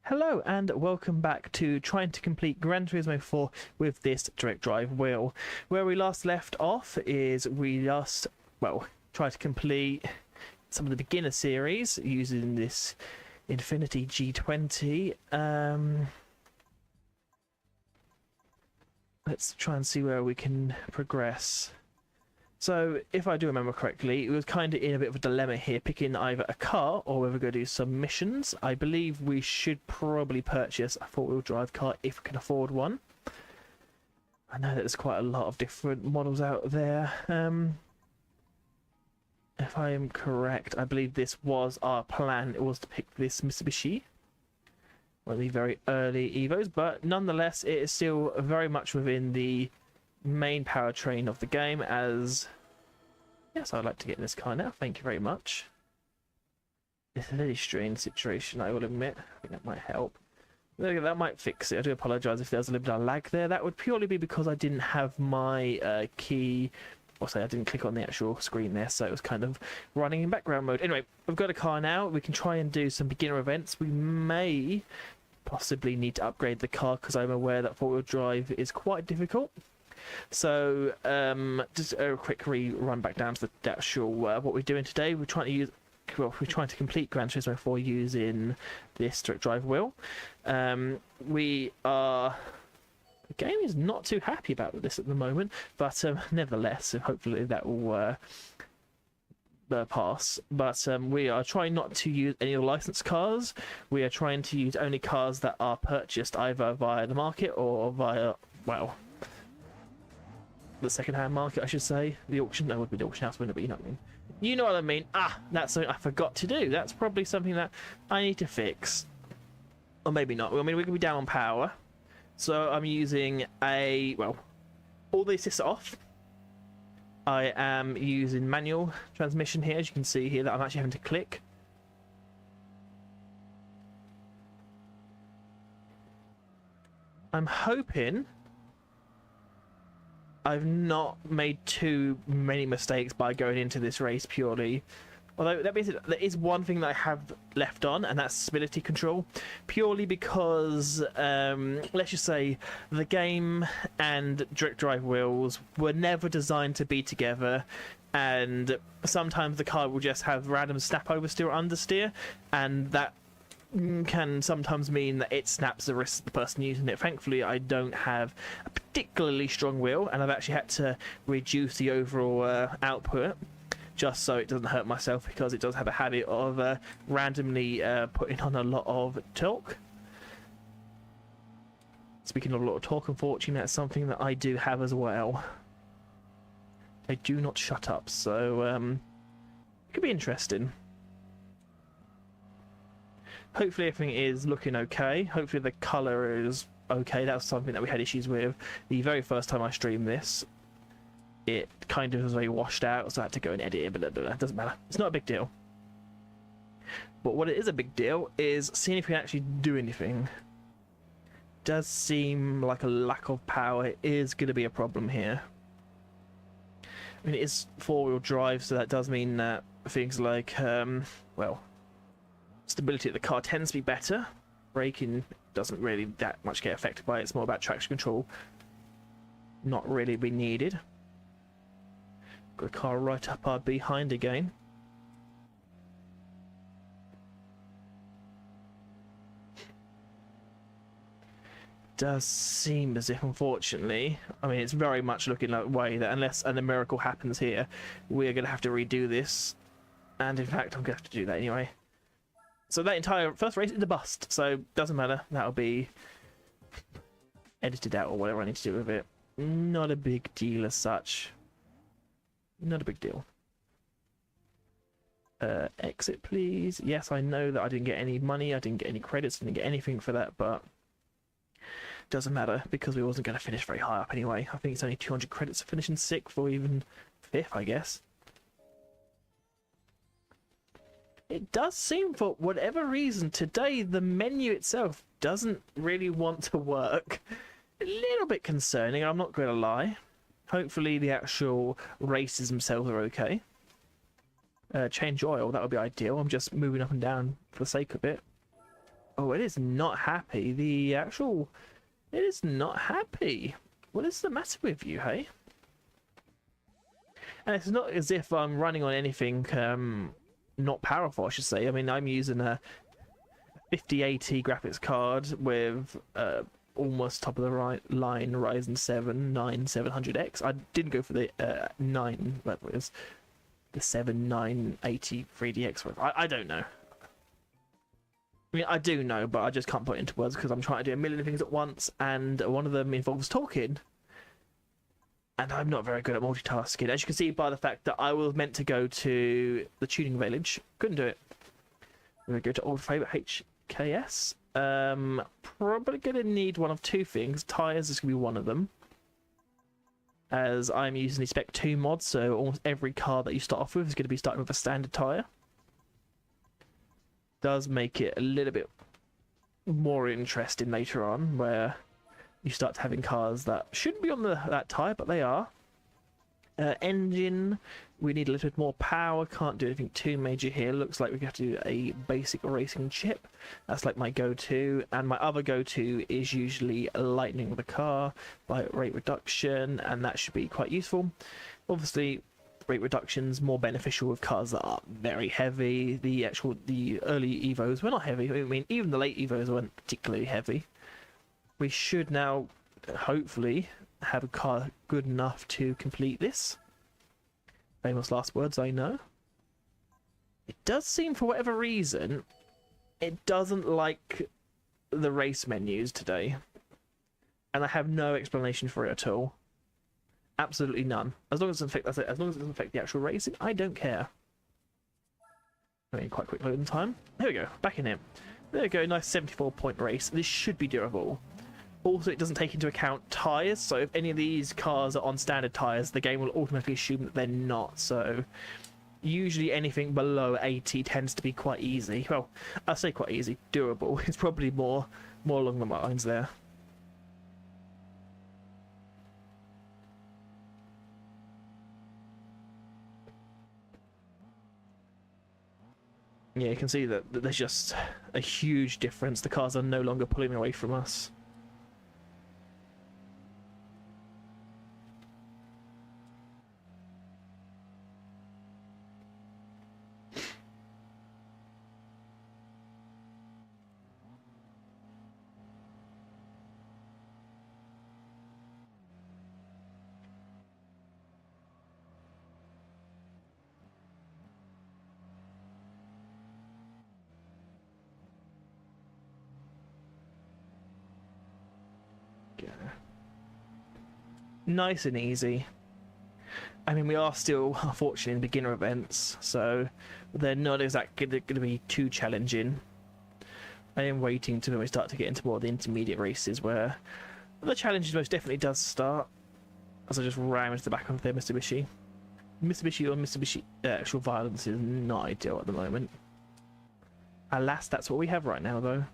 Hello and welcome back to trying to complete Gran Turismo 4 with this direct drive wheel. Where we last left off is tried to complete some of the beginner series using this Infinity G20. Let's try and see where we can progress. So, if I do remember correctly, it was kind of in a bit of a dilemma here, picking either a car or whether we're going to do some missions. I believe we should probably purchase a four-wheel drive car if we can afford one. I know that there's quite a lot of different models out there. If I am correct, I believe this was our plan. It was to pick this Mitsubishi. One of the very early Evos, but nonetheless, it is still very much within the main powertrain of the game. As yes, I'd like to get in this car now, thank you very much. It's a very strange situation, I will admit. I think that might help. There we go, that might fix it. I do apologise if there's a little bit of lag there. That would purely be because I didn't have my key, or say I didn't click on the actual screen there, so it was kind of running in background mode. Anyway, we've got a car now. We can try and do some beginner events. We may possibly need to upgrade the car because I'm aware that four-wheel drive is quite difficult. So just a quick run back down to the actual what we're doing today. We're trying to complete Gran Turismo 4 using this direct drive wheel. The game is not too happy about this at the moment, but nevertheless, hopefully that will pass. But we are trying not to use any of the licensed cars. We are trying to use only cars that are purchased either via the market or via, well, the second-hand market, I should say. The auction, that would be the auction house, wouldn't it? But you know what I mean. You know what I mean. That's something I forgot to do. That's probably something that I need to fix. Or maybe not. I mean, we're going to be down on power. So I'm using all the assists are off. I am using manual transmission here, as you can see here, that I'm actually having to click. I'm hoping I've not made too many mistakes by going into this race purely. Although that means there is one thing that I have left on, and that's stability control. Purely because, let's just say, the game and direct drive wheels were never designed to be together, and sometimes the car will just have random snap oversteer or understeer, and that can sometimes mean that it snaps the wrist of the person using it. Thankfully, I don't have a particularly strong wheel, and I've actually had to reduce the overall output just so it doesn't hurt myself, because it does have a habit of randomly putting on a lot of torque. Speaking of a lot of torque, unfortunately, that's something that I do have as well. They do not shut up, so it could be interesting. Hopefully everything is looking okay. Hopefully the colour is okay. That was something that we had issues with the very first time I streamed this. It kind of was very washed out, so I had to go and edit it, but it doesn't matter. It's not a big deal. But what it is a big deal is seeing if we can actually do anything. Does seem like a lack of power is going to be a problem here. I mean, it is four-wheel drive, so that does mean that things like, stability of the car tends to be better. Braking doesn't really that much get affected by it. It's more about traction control not really be needed. Got a car right up our behind again. Does seem as if, unfortunately, I mean, it's very much looking like a way that unless a miracle happens here, we're going to have to redo this. And in fact, I'm going to have to do that anyway. So that entire first race is a bust, so doesn't matter. That'll be edited out or whatever I need to do with it. Not a big deal as such. Not a big deal. Exit, please. Yes, I know that I didn't get any money, I didn't get any credits, I didn't get anything for that, but doesn't matter because we wasn't going to finish very high up anyway. I think it's only 200 credits to finish in 6th or even 5th, I guess. It does seem, for whatever reason, today the menu itself doesn't really want to work. A little bit concerning, I'm not going to lie. Hopefully the actual races themselves are okay. Change oil, that would be ideal. I'm just moving up and down for the sake of it. Oh, it is not happy. The actual... It is not happy. What is the matter with you, hey? And it's not as if I'm running on anything not powerful, I should say. I mean, I'm using a 5080 graphics card with almost top of the right line Ryzen 7 9700X. I didn't go for the 9, but it was the 7980 3DX. I don't know. I mean, I do know, but I just can't put it into words because I'm trying to do a million things at once, and one of them involves talking. And I'm not very good at multitasking, as you can see by the fact that I was meant to go to the tuning village. Couldn't do it. I'm going to go to old favourite HKS. Probably going to need one of two things. Tyres is going to be one of them, as I'm using the Spec 2 mod, so almost every car that you start off with is going to be starting with a standard tyre. Does make it a little bit more interesting later on, where you start having cars that shouldn't be on that tyre, but they are. Engine, we need a little bit more power. Can't do anything too major here. Looks like we have to do a basic racing chip. That's like my go-to, and my other go-to is usually lightening the car by rate reduction, and that should be quite useful. Obviously, rate reduction's more beneficial with cars that are very heavy. The early Evos were not heavy. I mean, even the late Evos weren't particularly heavy. We should now, hopefully, have a car good enough to complete this. Famous last words, I know. It does seem, for whatever reason, it doesn't like the race menus today. And I have no explanation for it at all. Absolutely none. As long as it doesn't affect, that's it. As long as it doesn't affect the actual racing, I don't care. I mean, quite quick loading time. Here we go, back in it. There we go, nice 74-point race. This should be doable. Also, it doesn't take into account tyres, so if any of these cars are on standard tyres, the game will automatically assume that they're not. So usually anything below 80 tends to be quite easy. Well, I say quite easy, doable. It's probably more along the lines there. Yeah, you can see that there's just a huge difference. The cars are no longer pulling away from us. Nice and easy. I mean, we are still, unfortunately, in beginner events, so they're not exactly going to be too challenging. I am waiting until we start to get into more of the intermediate races, where the challenge most definitely does start. As I just ram into the back of their Mitsubishi. Mitsubishi or Mitsubishi actual violence is not ideal at the moment. Alas, that's what we have right now, though.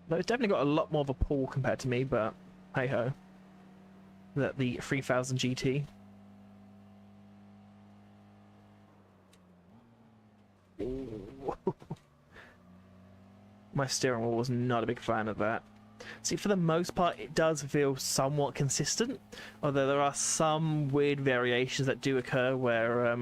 No, it's definitely got a lot more of a pull compared to me, but hey ho. That the 3000 GT. My steering wheel was not a big fan of that. See, for the most part, it does feel somewhat consistent, although there are some weird variations that do occur where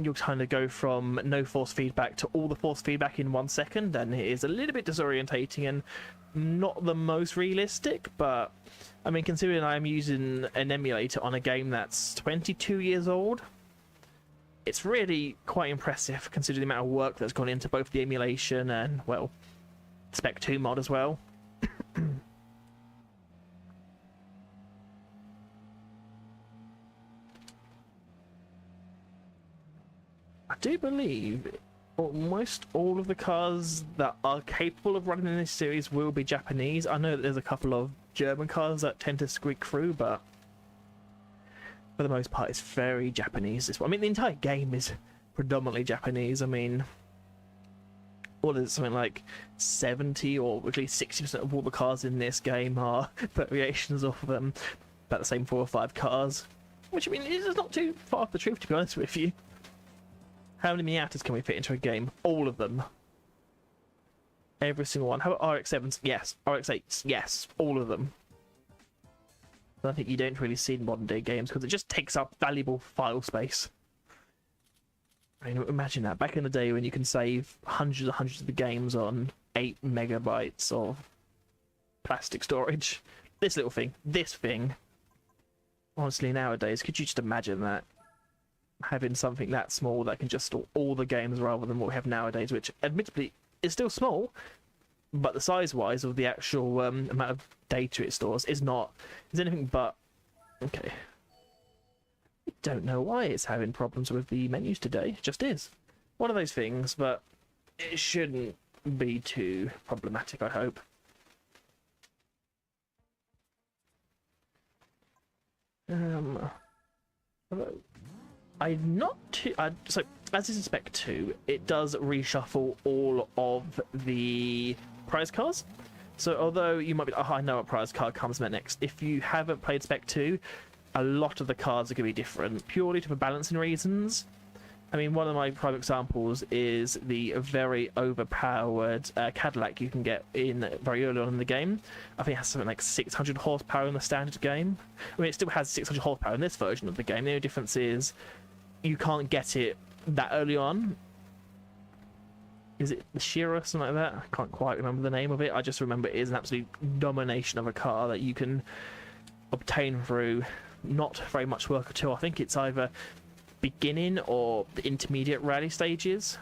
you'll kind of go from no force feedback to all the force feedback in 1 second, and it is a little bit disorientating and not the most realistic, but I mean, considering I'm using an emulator on a game that's 22 years old, it's really quite impressive considering the amount of work that's gone into both the emulation and, well, Spec 2 mod as well. I do believe almost all of the cars that are capable of running in this series will be Japanese. I know that there's a couple of German cars that tend to squeak through, but for the most part it's very Japanese. I mean, the entire game is predominantly Japanese. I mean, what is it, something like 70 or at least 60% of all the cars in this game are variations of about the same 4 or 5 cars. Which, I mean, is not too far off the truth, to be honest with you. How many Miatas can we fit into a game? All of them. Every single one. How about RX-7s? Yes. RX-8s? Yes. All of them. I think you don't really see in modern day games because it just takes up valuable file space. I mean, imagine that. Back in the day when you can save hundreds and hundreds of the games on 8 megabytes of plastic storage. This little thing. This thing. Honestly, nowadays, could you just imagine that? Having something that small that can just store all the games rather than what we have nowadays, which admittedly is still small, but the size-wise of the actual amount of data it stores is anything but okay. I don't know why it's having problems with the menus today. It just is one of those things, but it shouldn't be too problematic, I hope. I'm not too. So, as is in Spec 2, it does reshuffle all of the prize cards. So, although you might be, oh, I know what prize card comes next. If you haven't played Spec 2, a lot of the cards are going to be different, purely for balancing reasons. I mean, one of my prime examples is the very overpowered Cadillac you can get in very early on in the game. I think it has something like 600 horsepower in the standard game. I mean, it still has 600 horsepower in this version of the game. The only difference is you can't get it that early on. Is it the Shira or something like that? I can't quite remember the name of it. I just remember it is an absolute domination of a car that you can obtain through not very much work at all. I think it's either beginning or the intermediate rally stages,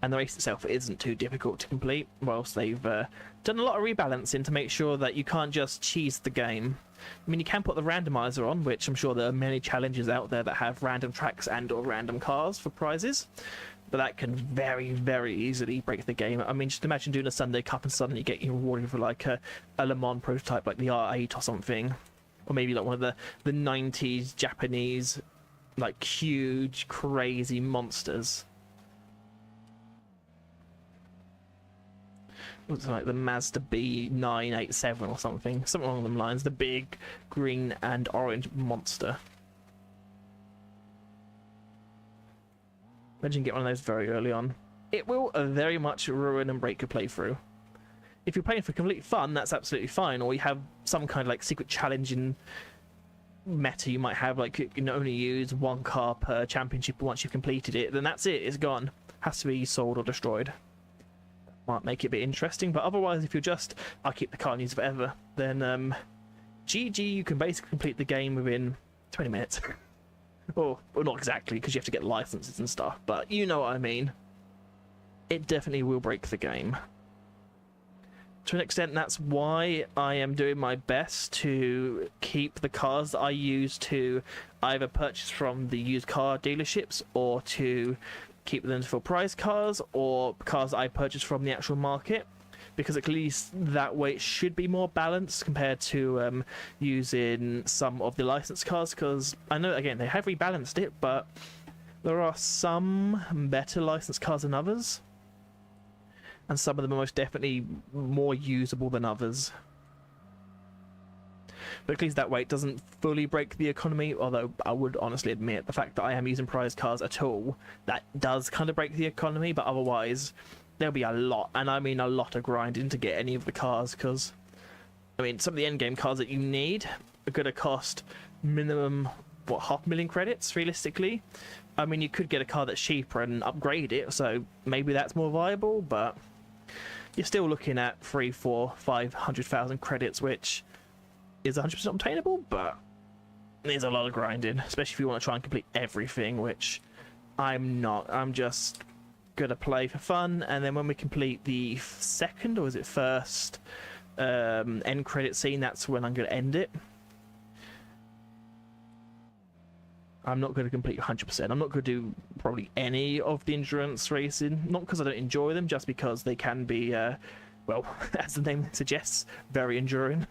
and the race itself isn't too difficult to complete, whilst they've done a lot of rebalancing to make sure that you can't just cheese the game. I mean, you can put the randomizer on, which I'm sure there are many challenges out there that have random tracks and or random cars for prizes, but that can very, very easily break the game. I mean, just imagine doing a Sunday Cup and suddenly getting rewarded for like a Le Mans prototype like the R8 or something, or maybe like one of the 90s Japanese like huge crazy monsters. Looks like the Mazda B987 or something along them lines, the big green and orange monster. Imagine you get one of those very early on. It will very much ruin and break your playthrough. If you're playing for complete fun, that's absolutely fine, or you have some kind of like secret challenge in meta you might have, like you can only use one car per championship once you've completed it, then that's it, it's gone. Has to be sold or destroyed. Might make it a bit interesting, but otherwise if you're just, I'll keep the car and use it forever, then GG, you can basically complete the game within 20 minutes. Well, not exactly, because you have to get licenses and stuff, but you know what I mean. It definitely will break the game. To an extent, that's why I am doing my best to keep the cars that I use to either purchase from the used car dealerships or to keep them for prize cars or cars I purchase from the actual market, because at least that way it should be more balanced compared to using some of the licensed cars, because I know, again, they have rebalanced it, but there are some better licensed cars than others. And some of them are most definitely more usable than others. But at least that way it doesn't fully break the economy, although I would honestly admit the fact that I am using prize cars at all, that does kind of break the economy, but otherwise there'll be a lot, and I mean a lot of grinding to get any of the cars, because, I mean, some of the endgame cars that you need are going to cost minimum, what, 500,000 credits, realistically? I mean, you could get a car that's cheaper and upgrade it, so maybe that's more viable, but you're still looking at 300,000, 400,000, 500,000 credits, which is 100% obtainable, but there's a lot of grinding, especially if you want to try and complete everything, which I'm not. I'm just gonna play for fun, and then when we complete the second, or is it first, end credit scene, that's when I'm gonna end it. I'm not going to complete 100%. I'm not going to do probably any of the endurance racing. Not because I don't enjoy them, just because they can be, well, as the name suggests, very enduring.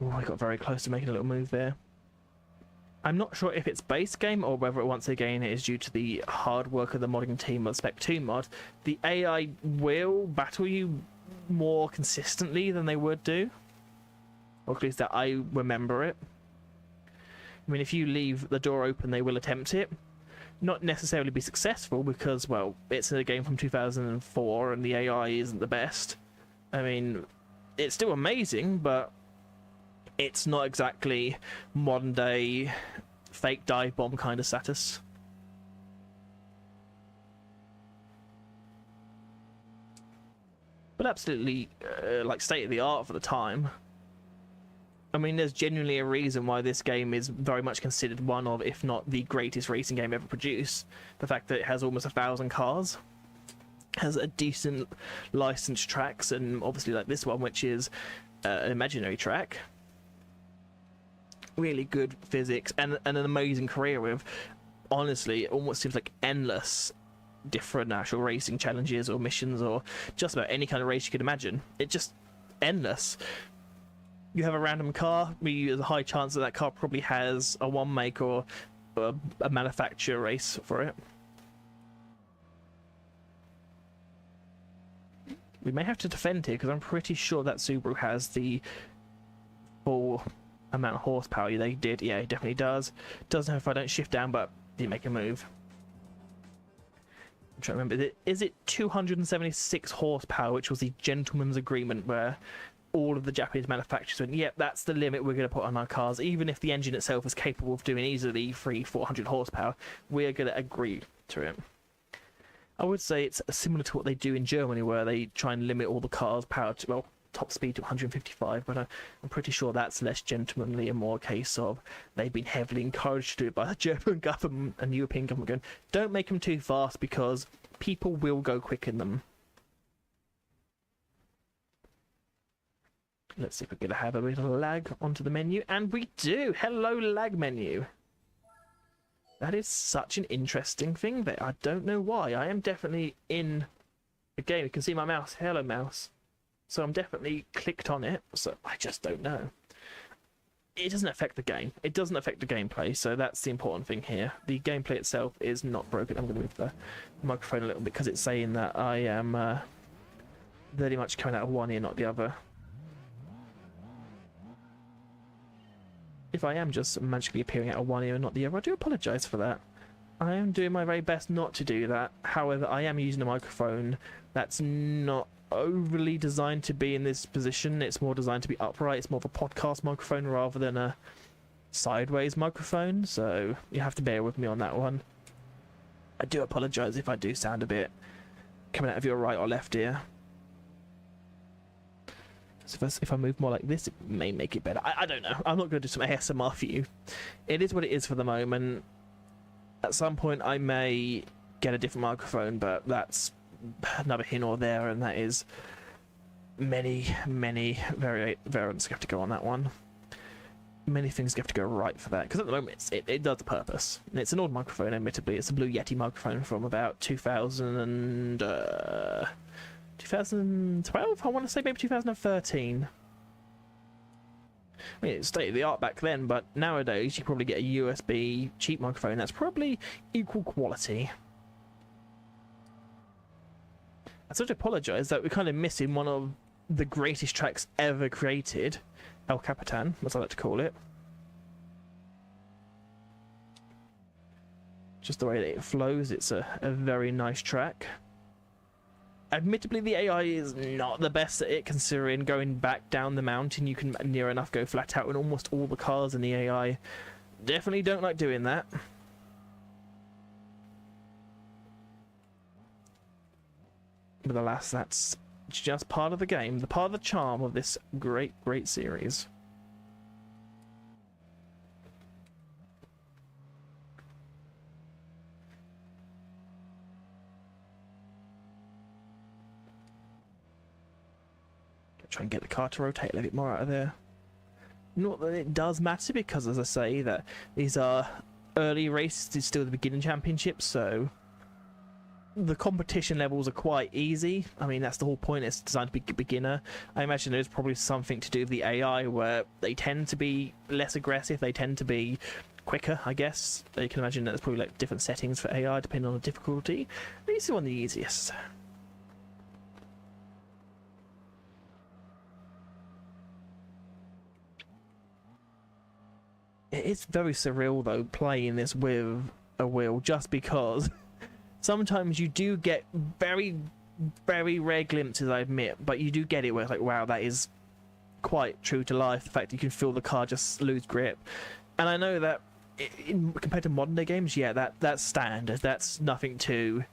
Oh, I got very close to making a little move there. I'm not sure if it's base game or whether once again it is due to the hard work of the modding team of Spec 2 mod. The AI will battle you more consistently than they would do, or at least that I remember it. I mean, if you leave the door open, they will attempt it. Not necessarily be successful because, well, it's a game from 2004 and the AI isn't the best. I mean, it's still amazing, but it's not exactly modern day fake dive bomb kind of status. But absolutely, like, state of the art for the time. I mean, there's genuinely a reason why this game is very much considered one of, if not the greatest racing game ever produced. The fact that it has almost 1,000 cars, has a decent licensed tracks, and obviously like this one, which is an imaginary track. Really good physics and an amazing career with, honestly, it almost seems like endless different actual racing challenges or missions or just about any kind of race you could imagine. It's just endless. You have a random car, there's a high chance that that car probably has a one make or a manufacturer race for it. We may have to defend here because I'm pretty sure that Subaru has the full amount of horsepower. They did, yeah, it definitely does. Doesn't know if I don't shift down, but didn't make a move. I'm trying to remember, is it 276 horsepower, which was the gentleman's agreement where all of the Japanese manufacturers went, yep, that's the limit we're going to put on our cars. Even if the engine itself is capable of doing easily 300-400 horsepower, we're going to agree to it. I would say it's similar to what they do in Germany, where they try and limit all the cars' power to, well, top speed to 155, but I'm pretty sure that's less gentlemanly and more a case of they've been heavily encouraged to do it by the German government and European government going, don't make them too fast because people will go quick in them. Let's see if we're going to have a bit of lag onto the menu. And we do! Hello, lag menu. That is such an interesting thing there. I don't know why. I am definitely in a game. You can see my mouse. Hello, mouse. So I'm definitely clicked on it. So I just don't know. It doesn't affect the game. It doesn't affect the gameplay. So that's the important thing here. The gameplay itself is not broken. I'm going to move the microphone a little bit because it's saying that I am very much coming out of one ear, not the other. If I am just magically appearing out of one ear and not the other, I do apologise for that. I am doing my very best not to do that. However, I am using a microphone that's not overly designed to be in this position. It's more designed to be upright. It's more of a podcast microphone rather than a sideways microphone, so you have to bear with me on that one. I do apologise if I do sound a bit coming out of your right or left ear. So if I move more like this, it may make it better. I don't know. I'm not going to do some ASMR for you. It is what it is for the moment. At some point, I may get a different microphone, but that's another here or there, and that is many variants have to go on that one. Many things have to go right for that, because at the moment it does the purpose. And it's an old microphone, admittedly. It's a Blue Yeti microphone from about 2012, I want to say, maybe 2013. I mean, it's state of the art back then, but nowadays you probably get a USB cheap microphone that's probably equal quality. I sort of apologise that we're kind of missing one of the greatest tracks ever created, El Capitan, as I like to call it. Just the way that it flows, it's a very nice track. Admittedly, the AI is not the best at it, considering going back down the mountain, you can near enough go flat out, and almost all the cars in the AI definitely don't like doing that. But alas, that's just part of the game, the part of the charm of this great series. Try and get the car to rotate a little bit more out of there. Not that it does matter, because as I say, that these are early races, it's still the beginning championships, so the competition levels are quite easy. I mean, that's the whole point, it's designed to be beginner. I imagine there's probably something to do with the AI where they tend to be less aggressive, they tend to be quicker, I guess. You can imagine that there's probably like different settings for AI depending on the difficulty. This is one of the easiest. It is very surreal though playing this with a wheel, just because sometimes you do get very, very rare glimpses, I admit, but you do get it where it's like, wow, that is quite true to life. The fact that you can feel the car just lose grip. And I know that compared to modern day games, yeah, that's standard. That's nothing to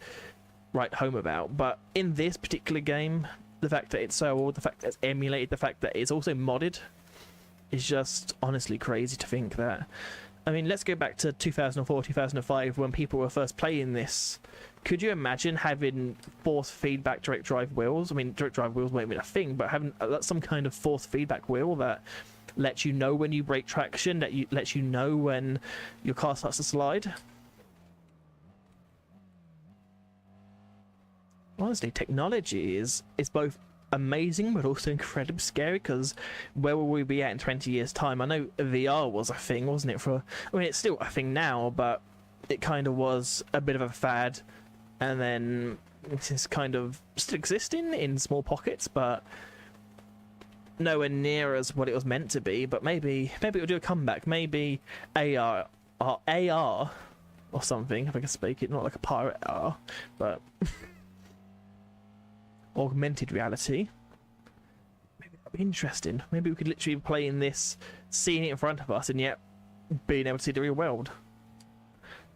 write home about. But in this particular game, the fact that it's so old, the fact that it's emulated, the fact that it's also modded, is just honestly crazy to think that. I mean, let's go back to 2004, 2005, when people were first playing this. Could you imagine having force feedback direct drive wheels? I mean, direct drive wheels won't be a thing, but having some kind of force feedback wheel that lets you know when you break traction, that lets you know when your car starts to slide. Honestly, technology is both amazing but also incredibly scary, because where will we be at in 20 years time? I know VR was a thing, wasn't it? I mean, it's still a thing now, but it kind of was a bit of a fad, and then it's kind of still existing in small pockets, but nowhere near as what it was meant to be. But maybe it'll do a comeback. Maybe AR or something, if I can speak it, not like a pirate R, but augmented reality. Maybe that'd be interesting. Maybe we could literally be playing this, seeing it in front of us, and yet being able to see the real world.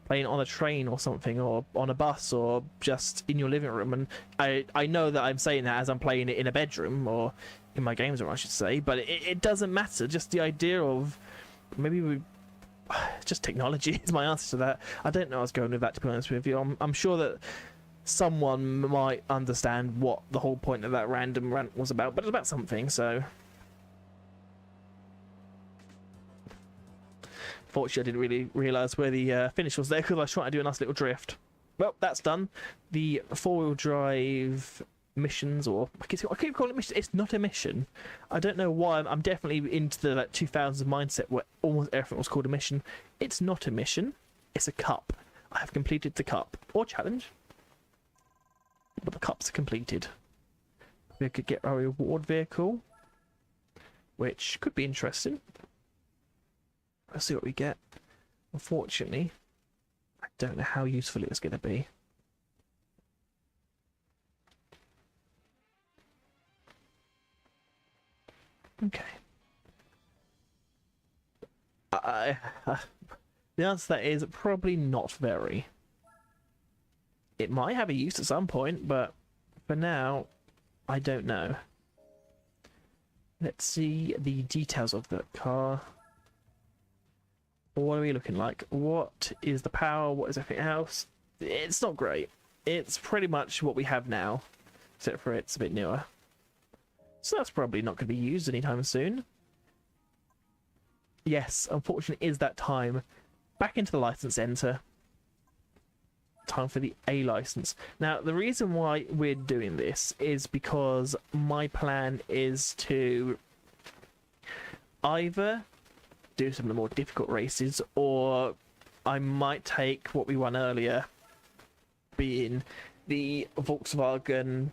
Playing on a train or something, or on a bus, or just in your living room. And I know that I'm saying that as I'm playing it in a bedroom, or in my games room, I should say, but it doesn't matter. Just the idea of maybe just technology is my answer to that. I don't know where I was going with that, to be honest with you. I'm sure that someone might understand what the whole point of that random rant was about, but it's about something, so. Fortunately, I didn't really realise where the finish was there, because I was trying to do a nice little drift. Well, that's done. The four-wheel drive missions, or I keep calling it mission. It's not a mission. I don't know why. I'm definitely into the 2000s mindset where almost everything was called a mission. It's not a mission. It's a cup. I have completed the cup, or challenge. But the cups are completed. We could get our reward vehicle, which could be interesting. Let's see what we get. Unfortunately, I don't know how useful it's going to be. Okay. The answer to that is probably not very. It might have a use at some point, but for now, I don't know. Let's see the details of the car. What are we looking like? What is the power? What is everything else? It's not great. It's pretty much what we have now, except for it's a bit newer. So that's probably not going to be used anytime soon. Yes, unfortunately, it is that time. Back into the license center. Time for the A license. Now, the reason why we're doing this is because my plan is to either do some of the more difficult races, or I might take what we won earlier, being the Volkswagen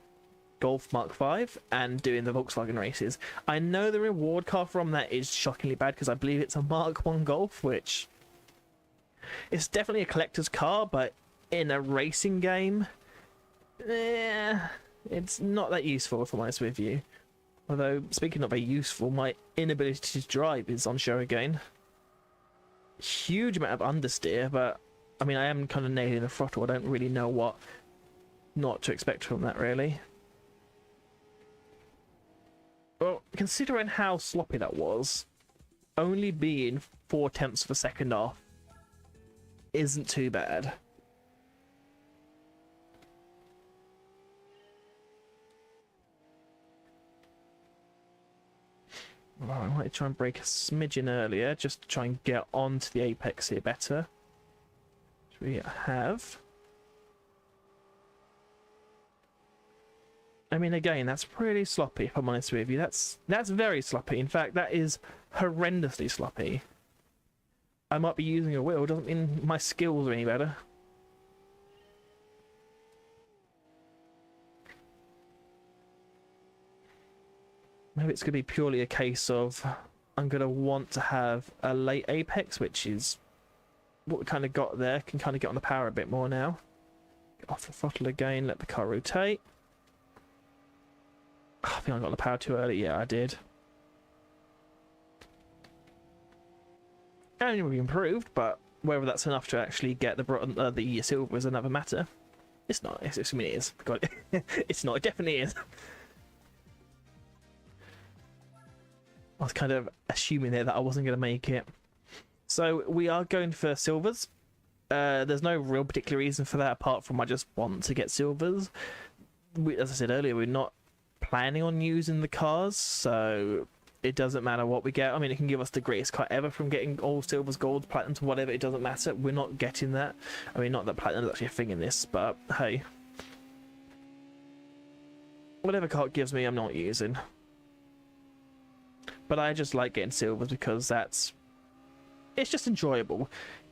Golf Mark V, and doing the Volkswagen races. I know the reward car from that is shockingly bad, because I believe it's a Mark I Golf, which it's definitely a collector's car, but in a racing game, it's not that useful, if I'm honest with you. Although, speaking of very useful, my inability to drive is on show again. Huge amount of understeer, but I mean, I am kind of nailing the throttle. I don't really know what not to expect from that, really. Well, considering how sloppy that was, only being 0.4 of a second off isn't too bad. Well, I might try and break a smidgen earlier, just to try and get onto the apex here better. Which we have. I mean, again, that's pretty sloppy, if I'm honest with you. That's very sloppy. In fact, that is horrendously sloppy. I might be using a wheel doesn't mean my skills are any better. Maybe it's going to be purely a case of I'm going to want to have a late apex, which is what we kind of got there. Can kind of get on the power a bit more now. Get off the throttle again, let the car rotate. Oh, I think I got on the power too early. Yeah, I did. And we've improved, but whether that's enough to actually get the silver is another matter. It's not. I mean, it is. God, it's not. It definitely is. I was kind of assuming there that I wasn't going to make it. So we are going for silvers. There's no real particular reason for that apart from I just want to get silvers. As I said earlier, we're not planning on using the cars, so it doesn't matter what we get. I mean, it can give us the greatest car ever from getting all silvers, golds, platinums, whatever. It doesn't matter. We're not getting that. I mean, not that platinum is actually a thing in this, but hey. Whatever car it gives me, I'm not using. But I just like getting silvers because it's just enjoyable.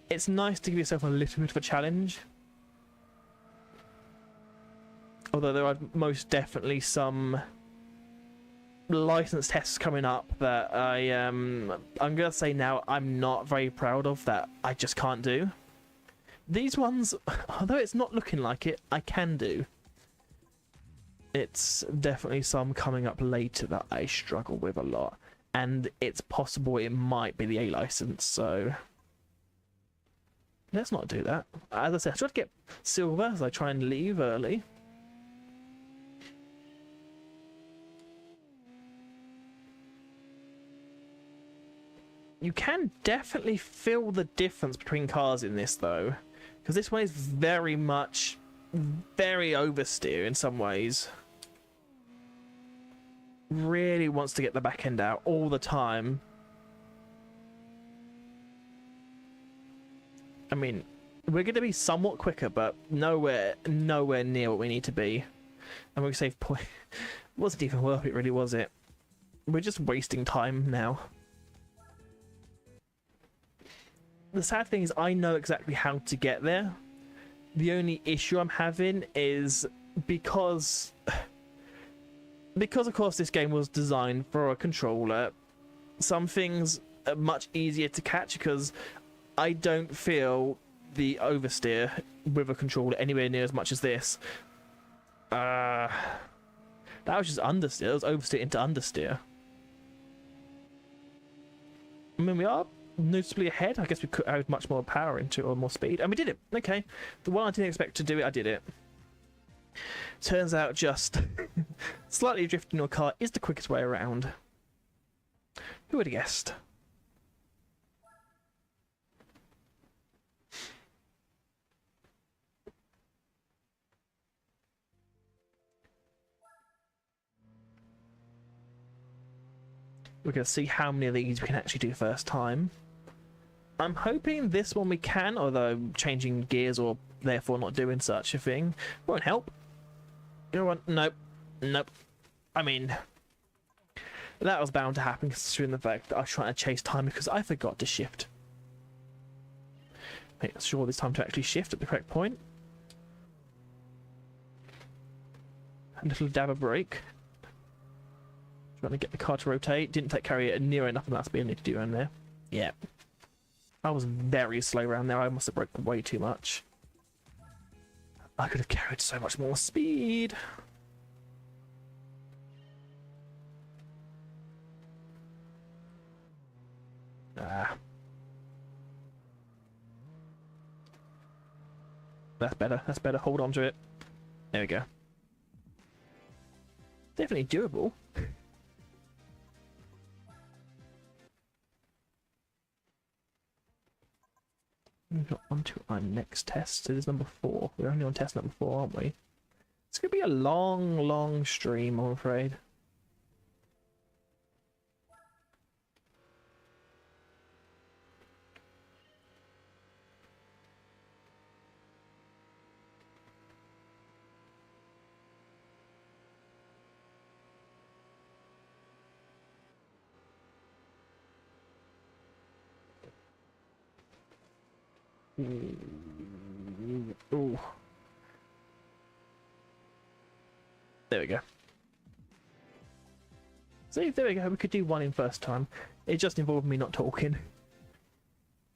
It's nice to give yourself a little bit of a challenge. Although there are most definitely some license tests coming up that I'm gonna say now I'm not very proud of, that I just can't do. These ones, although it's not looking like it, I can do. It's definitely some coming up later that I struggle with a lot, and it's possible it might be the A license, so let's not do that. As I said, I try to get silver as I try and leave early. You can definitely feel the difference between cars in this, though, because this one is very much very oversteer in some ways. Really wants to get the back end out all the time. I mean, we're going to be somewhat quicker, but nowhere near what we need to be. And we save point. Wasn't even worth it, really, was it? We're just wasting time now. The sad thing is I know exactly how to get there. The only issue I'm having is because of course this game was designed for a controller, some things are much easier to catch because I don't feel the oversteer with a controller anywhere near as much as this. That was just understeer. It was oversteer into understeer. I mean, we are noticeably ahead. I guess we could add much more power into it, or more speed, and we did it. Okay, the one I didn't expect to do it, I did it. Turns out just slightly drifting your car is the quickest way around. Who would have guessed? We're going to see how many of these we can actually do first time. I'm hoping this one we can, although changing gears or therefore not doing such a thing won't help. You know what? Nope. Nope. I mean, that was bound to happen considering the fact that I was trying to chase time because I forgot to shift. Make sure this time to actually shift at the correct point. A little dab of brake. Trying to get the car to rotate. Didn't carry it near enough, and that's being need to do around there. Yeah. I was very slow around there. I must have broke way too much. I could have carried so much more speed. Ah. That's better. That's better. Hold on to it. There we go. Definitely doable. We've got on to our next test. It is number 4. We're only on test number 4, aren't we? It's going to be a long stream, I'm afraid. Ooh. There we go. See, there we go. We could do one in first time. It just involved me not talking.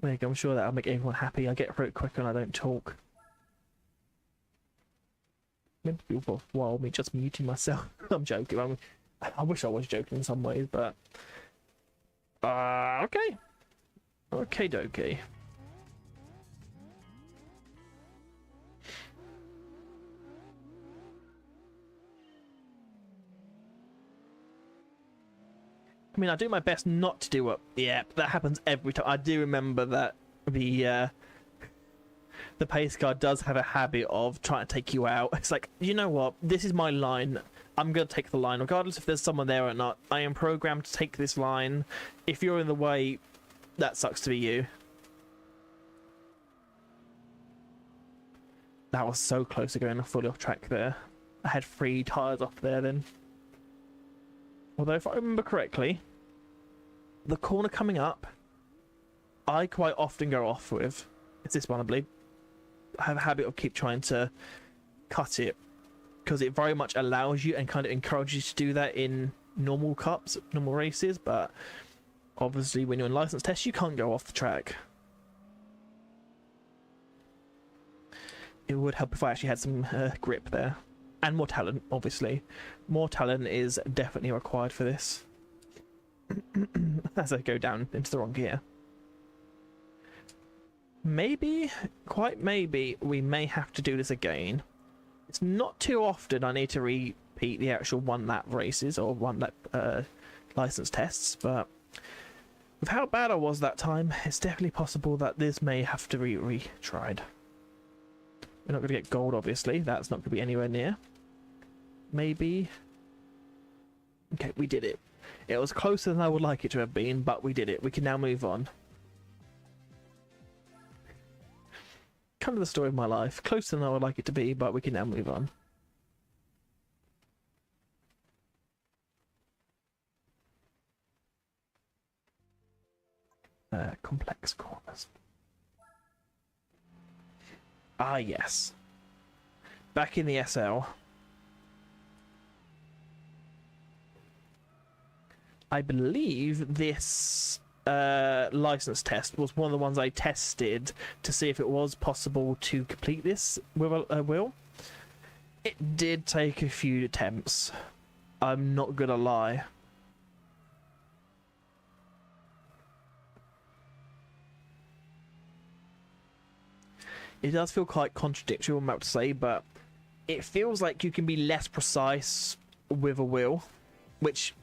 There you go. I'm sure that'll make everyone happy. I get through it quicker and I don't talk. Meant to be worthwhile me just muting myself. I'm joking. I wish I was joking in some ways, but okay. Okay, dokie. I mean, I do my best not to do it. Yeah, that happens every time. I do remember that the pace car does have a habit of trying to take you out. It's like, you know what? This is my line. I'm going to take the line, regardless if there's someone there or not. I am programmed to take this line. If you're in the way, that sucks to be you. That was so close to going fully off track there. I had 3 tyres off there then. Although, if I remember correctly, the corner coming up, I quite often go off with. It's this one, I believe. I have a habit of keep trying to cut it, because it very much allows you and kind of encourages you to do that in normal cups, normal races, but obviously when you're in license tests, you can't go off the track. It would help if I actually had some grip there. And more talent, obviously. More talent is definitely required for this. As I go down into the wrong gear. Maybe, quite maybe, we may have to do this again. It's not too often I need to repeat the actual 1-lap races or 1-lap license tests, but with how bad I was that time, it's definitely possible that this may have to be retried. We're not going to get gold, obviously. That's not going to be anywhere near. Maybe. Okay, we did it. It was closer than I would like it to have been, but we did it. We can now move on. Kind of the story of my life. Closer than I would like it to be, but we can now move on. Complex corners. Ah, yes. Back in the SL. I believe this license test was one of the ones I tested to see if it was possible to complete this with a wheel. It did take a few attempts. I'm not gonna lie. It does feel quite contradictory, I'm about to say, but it feels like you can be less precise with a wheel, which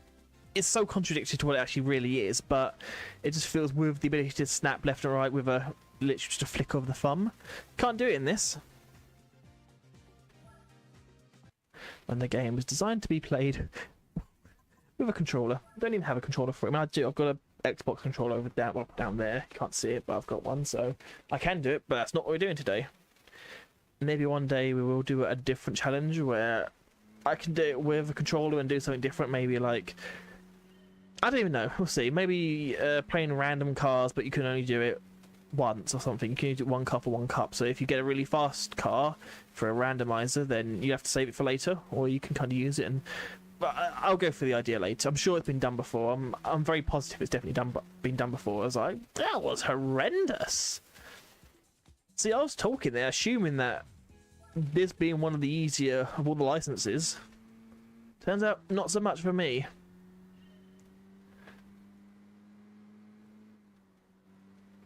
is so contradictory to what it actually really is, but it just feels with the ability to snap left and right with a literally just a flick of the thumb. Can't do it in this. And the game was designed to be played with a controller. I don't even have a controller for it. I mean, I do. I've got a Xbox controller over down there. You can't see it, but I've got one, so I can do it, but that's not what we're doing today. Maybe one day we will do a different challenge where I can do it with a controller and do something different. Maybe like, I don't even know. We'll see. Maybe playing random cars, but you can only do it once or something. You can only do 1 car for 1 cup. So if you get a really fast car for a randomizer, then you have to save it for later, or you can kind of use it. And but I'll go for the idea later. I'm sure it's been done before. I'm very positive it's definitely been done before. I was like, that was horrendous. See, I was talking there, assuming that this being one of the easier of all the licenses. Turns out, not so much for me.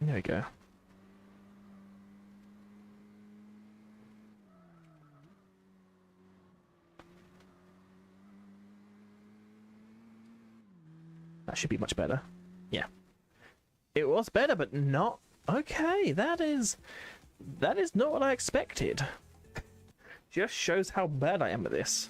There we go. That should be much better. Yeah. It was better, but not... Okay, that is not what I expected. Just shows how bad I am at this.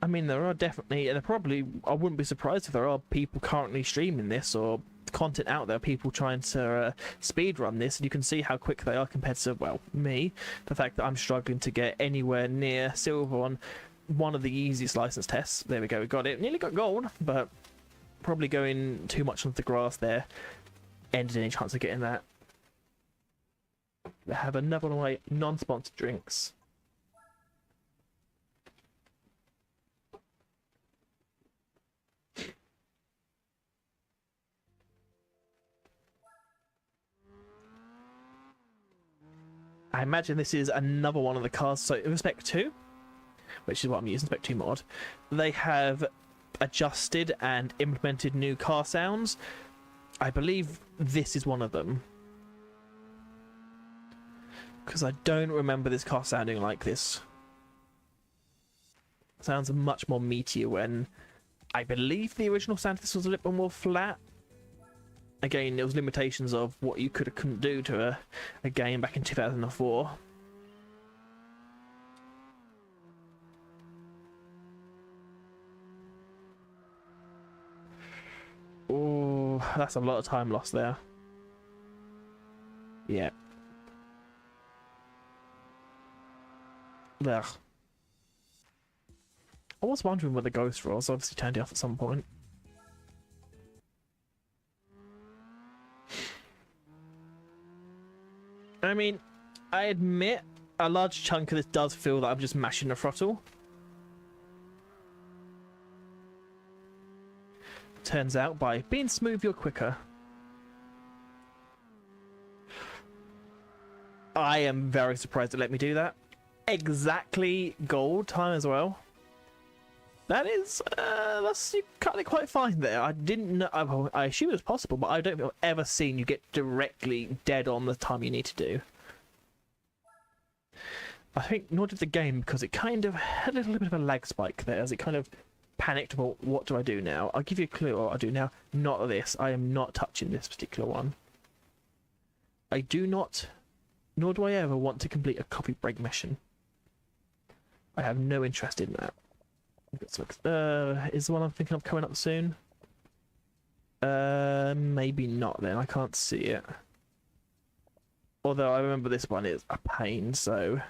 I mean, there are definitely, and probably, I wouldn't be surprised if there are people currently streaming this or content out there, people trying to speedrun this, and you can see how quick they are compared to, well, me. The fact that I'm struggling to get anywhere near silver on one of the easiest license tests. There we go, we got it. Nearly got gold, but probably going too much onto the grass there ended any chance of getting that. They have another one of my non-sponsored drinks. I imagine this is another one of the cars. So in Spec 2, which is what I'm using, Spec 2 mod, they have adjusted and implemented new car sounds. I believe this is one of them. Because I don't remember this car sounding like this. It sounds much more meatier when I believe the original sound of this was a little bit more flat. Again, there was limitations of what you could or couldn't do to a game back in 2004. Oh, that's a lot of time lost there. Yeah. Ugh. I was wondering where the ghost was. Obviously turned it off at some point. I mean, I admit a large chunk of this does feel that I'm just mashing the throttle. Turns out by being smooth, you're quicker. I am very surprised it let me do that. Exactly gold time as well. That is, you cut it quite fine there. I didn't know, I assume it was possible, but I don't think I've ever seen you get directly dead on the time you need to do. I think nor did the game, because it kind of had a little bit of a lag spike there, as it kind of panicked about what do I do now. I'll give you a clue what I do now. Not this. I am not touching this particular one. I do not, nor do I ever want to complete a coffee break mission. I have no interest in that. Is the one I'm thinking of coming up soon? Maybe not then. I can't see it. Although I remember this one is a pain, so...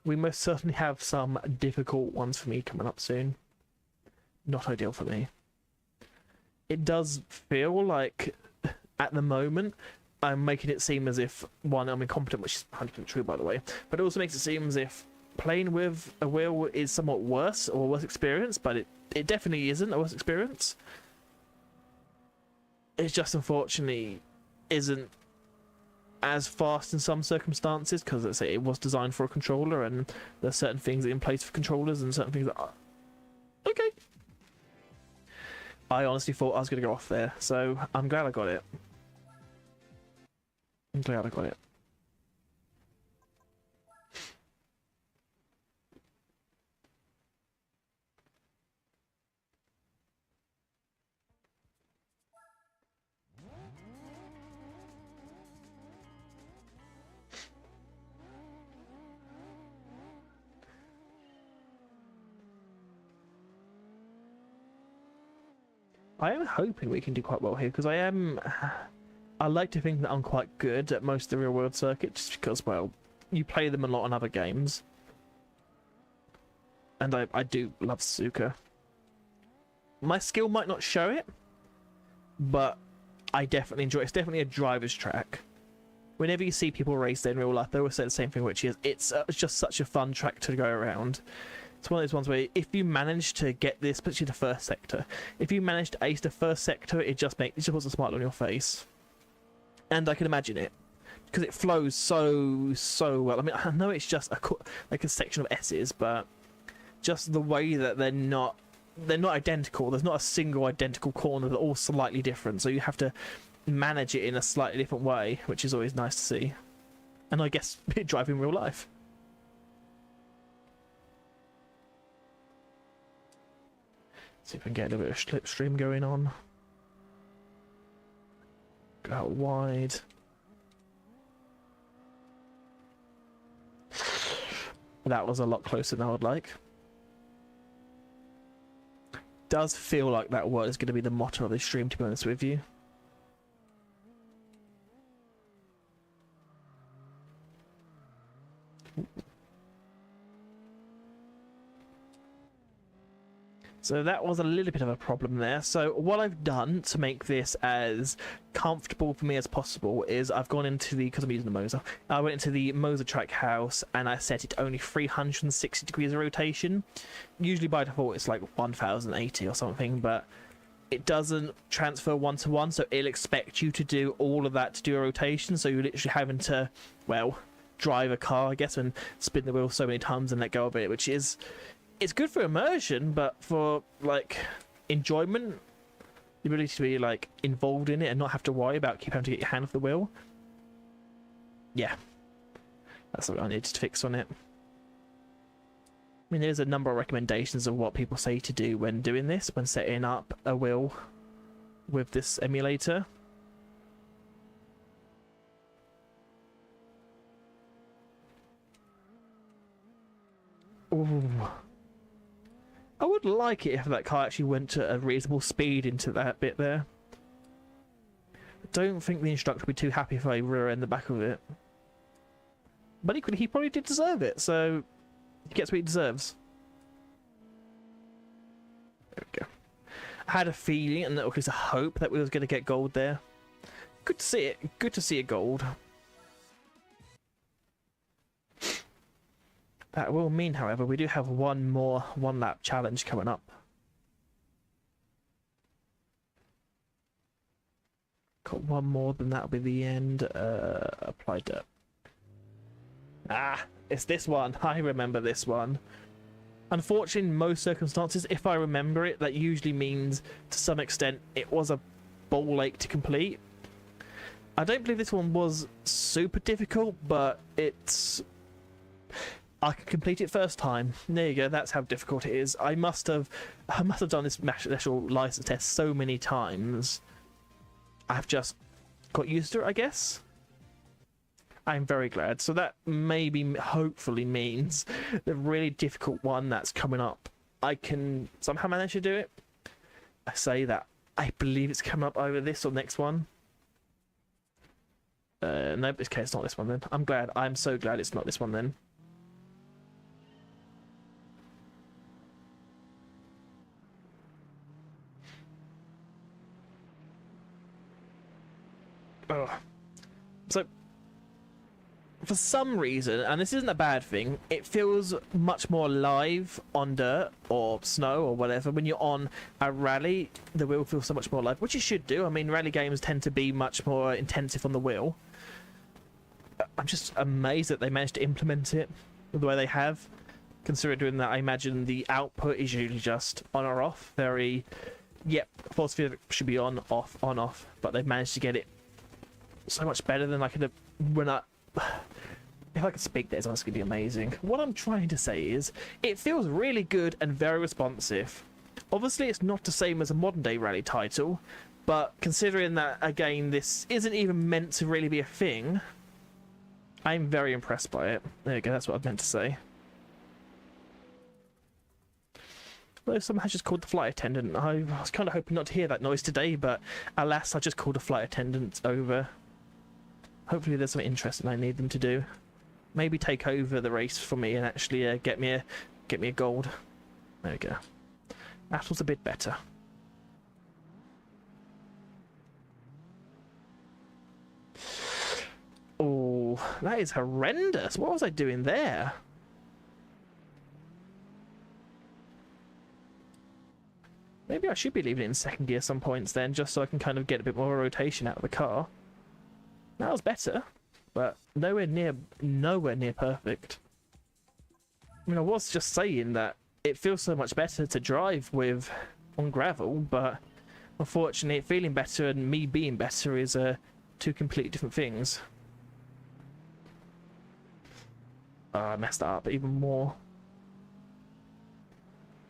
We most certainly have some difficult ones for me coming up soon. Not ideal for me. It does feel like, at the moment, I'm making it seem as if, one, I'm incompetent, which is 100% true, by the way, but it also makes it seem as if playing with a wheel is somewhat worse, or a worse experience, but it definitely isn't a worse experience. It just, unfortunately, isn't as fast in some circumstances, because, let's say, it was designed for a controller, and there's certain things in place for controllers, and certain things that are... Okay. I honestly thought I was going to go off there, so I'm glad I got it. I'm glad I got it. I am hoping we can do quite well here, because I like to think that I'm quite good at most of the real-world circuits, just because, well, you play them a lot on other games. And I do love Suzuka. My skill might not show it, but I definitely enjoy it. It's definitely a driver's track. Whenever you see people race there in real life, they always say the same thing, which is, it's just such a fun track to go around. It's one of those ones where if you manage to get this, especially the first sector, if you manage to ace the first sector, it just puts a smile on your face. And I can imagine it, because it flows so well. I mean, I know it's just like a section of S's, but just the way that they're not identical. There's not a single identical corner. They're all slightly different, so you have to manage it in a slightly different way, which is always nice to see. And I guess drive in real life. See if I can get a little bit of slipstream going on. Go out wide. That was a lot closer than I would like. Does feel like that was going to be the motto of this stream, to be honest with you. So that was a little bit of a problem there. So what I've done to make this as comfortable for me as possible is I've gone into the, because I'm using the Moser, I went into the Moser track house and I set it to only 360 degrees of rotation. Usually by default it's like 1080 or something, but it doesn't transfer one-to-one, so it'll expect you to do all of that to do a rotation, so you're literally having to, well, drive a car, I guess, and spin the wheel so many times and let go of it, which is, it's good for immersion, but for like enjoyment, the ability to be like involved in it and not have to worry about keep having to get your hand off the wheel. Yeah, that's what I needed to fix on it. I mean, there's a number of recommendations of what people say to do when doing this, when setting up a wheel with this emulator. Ooh. I would like it if that car actually went to a reasonable speed into that bit there. I don't think the instructor would be too happy if I rear-end the back of it. But equally, he probably did deserve it, so he gets what he deserves. There we go. I had a feeling, and at least a hope, that we was going to get gold there. Good to see it. Good to see a gold. That will mean, however, we do have one more one-lap challenge coming up. Got one more, then that'll be the end. Apply dirt. Ah, it's this one. I remember this one. Unfortunately, in most circumstances, if I remember it, that usually means, to some extent, it was a ball ache to complete. I don't believe this one was super difficult, but it's... I could complete it first time. There you go. That's how difficult it is. I must have done this actual license test so many times. I've just got used to it, I guess. I'm very glad. So that maybe, hopefully, means the really difficult one that's coming up, I can somehow manage to do it. I say that. I believe it's coming up over this or next one. No, okay, it's not this one then. I'm glad. I'm so glad it's not this one then. Ugh. So, for some reason, and this isn't a bad thing, it feels much more live on dirt or snow or whatever. When you're on a rally, the wheel feels so much more live, which it should do. I mean, rally games tend to be much more intensive on the wheel. I'm just amazed that they managed to implement it the way they have, considering that I imagine the output is usually just on or off. Very, yep, force field should be on, off, but they've managed to get it so much better than I could have. When I, if I could speak, that's honestly be amazing. What I'm trying to say is, it feels really good and very responsive. Obviously, it's not the same as a modern day rally title, but considering that again, this isn't even meant to really be a thing, I'm very impressed by it. There you go. That's what I meant to say. Although someone has just called the flight attendant. I was kind of hoping not to hear that noise today, but alas, I just called a flight attendant over. Hopefully there's something interesting I need them to do. Maybe take over the race for me and actually get me a gold. There we go. That was a bit better. Oh, that is horrendous. What was I doing there? Maybe I should be leaving it in second gear some points then, just so I can kind of get a bit more rotation out of the car. That was better, but nowhere near perfect. I mean, I was just saying that it feels so much better to drive with on gravel, but unfortunately, feeling better and me being better is two completely different things. I messed that up even more.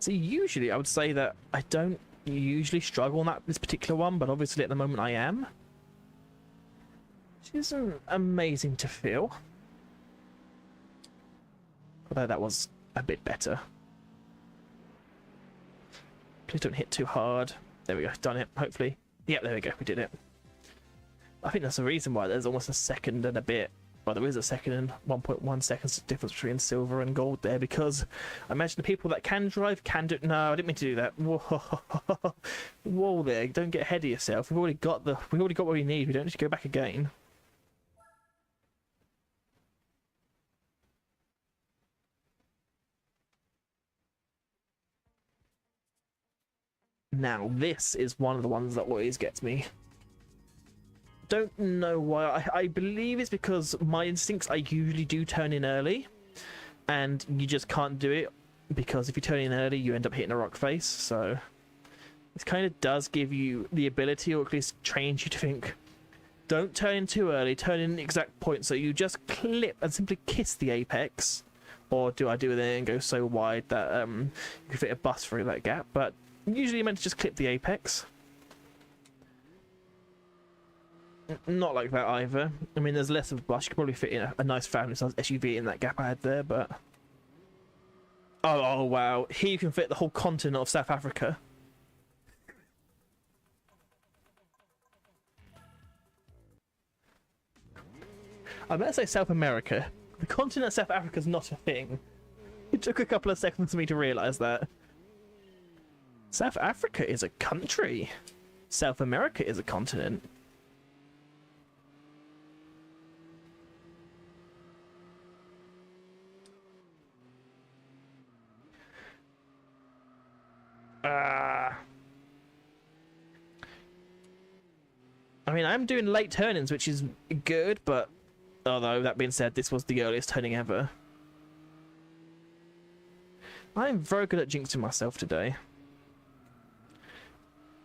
See, usually I would say that I don't usually struggle on this particular one, but obviously at the moment I am. Which isn't amazing to feel. Although that was a bit better. Please don't hit too hard. There we go, done it, hopefully. Yep, there we go, we did it. I think that's the reason why there's almost a second and a bit Well, there is a second and 1.1 seconds difference between silver and gold there, because I imagine the people that can drive can do. No, I didn't mean to do that. Whoa, whoa there! Don't get ahead of yourself. We already got what we need. We don't need to go back again. Now, this is one of the ones that always gets me. Don't know why. I believe it's because my instincts, I usually do turn in early, and you just can't do it, because if you turn in early, you end up hitting a rock face. So this kind of does give you the ability, or at least trains you to think, don't turn in too early, turn in the exact point, so you just clip and simply kiss the apex. Or do I do it and go so wide that you can fit a bus through that gap? But usually you're meant to just clip the apex. Not like that either. I mean, there's less of a bus. You could probably fit in a nice family-sized SUV in that gap I had there, but... Oh, wow. Here you can fit the whole continent of South Africa. I better say South America. The continent of South Africa is not a thing. It took a couple of seconds for me to realise that. South Africa is a country. South America is a continent. I mean, I'm doing late turn-ins, which is good, but although that being said, this was the earliest turning ever. I'm very good at jinxing myself today.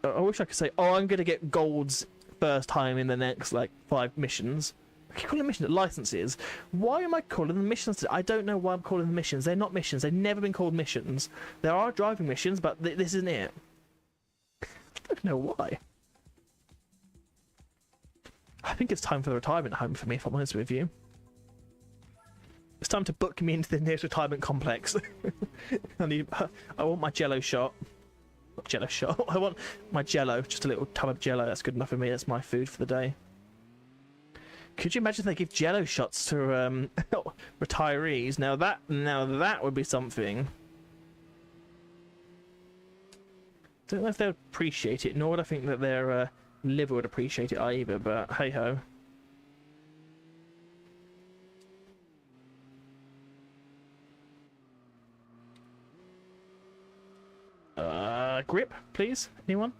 I wish I could say, oh, I'm going to get golds first time in the next, like, 5 missions. I keep calling them missions, licenses. Why am I calling them missions? I don't know why I'm calling them missions. They're not missions. They've never been called missions. There are driving missions, but this isn't it. I don't know why. I think it's time for the retirement home for me, if I'm honest with you. It's time to book me into the nearest retirement complex. I want my jello shot. Not jello shot. I want my jello. Just a little tub of jello. That's good enough for me. That's my food for the day. Could you imagine if they give jello shots to retirees? Now that would be something. Don't know if they'd appreciate it, nor would I think that their liver would appreciate it either, but hey ho. Grip, please? Anyone?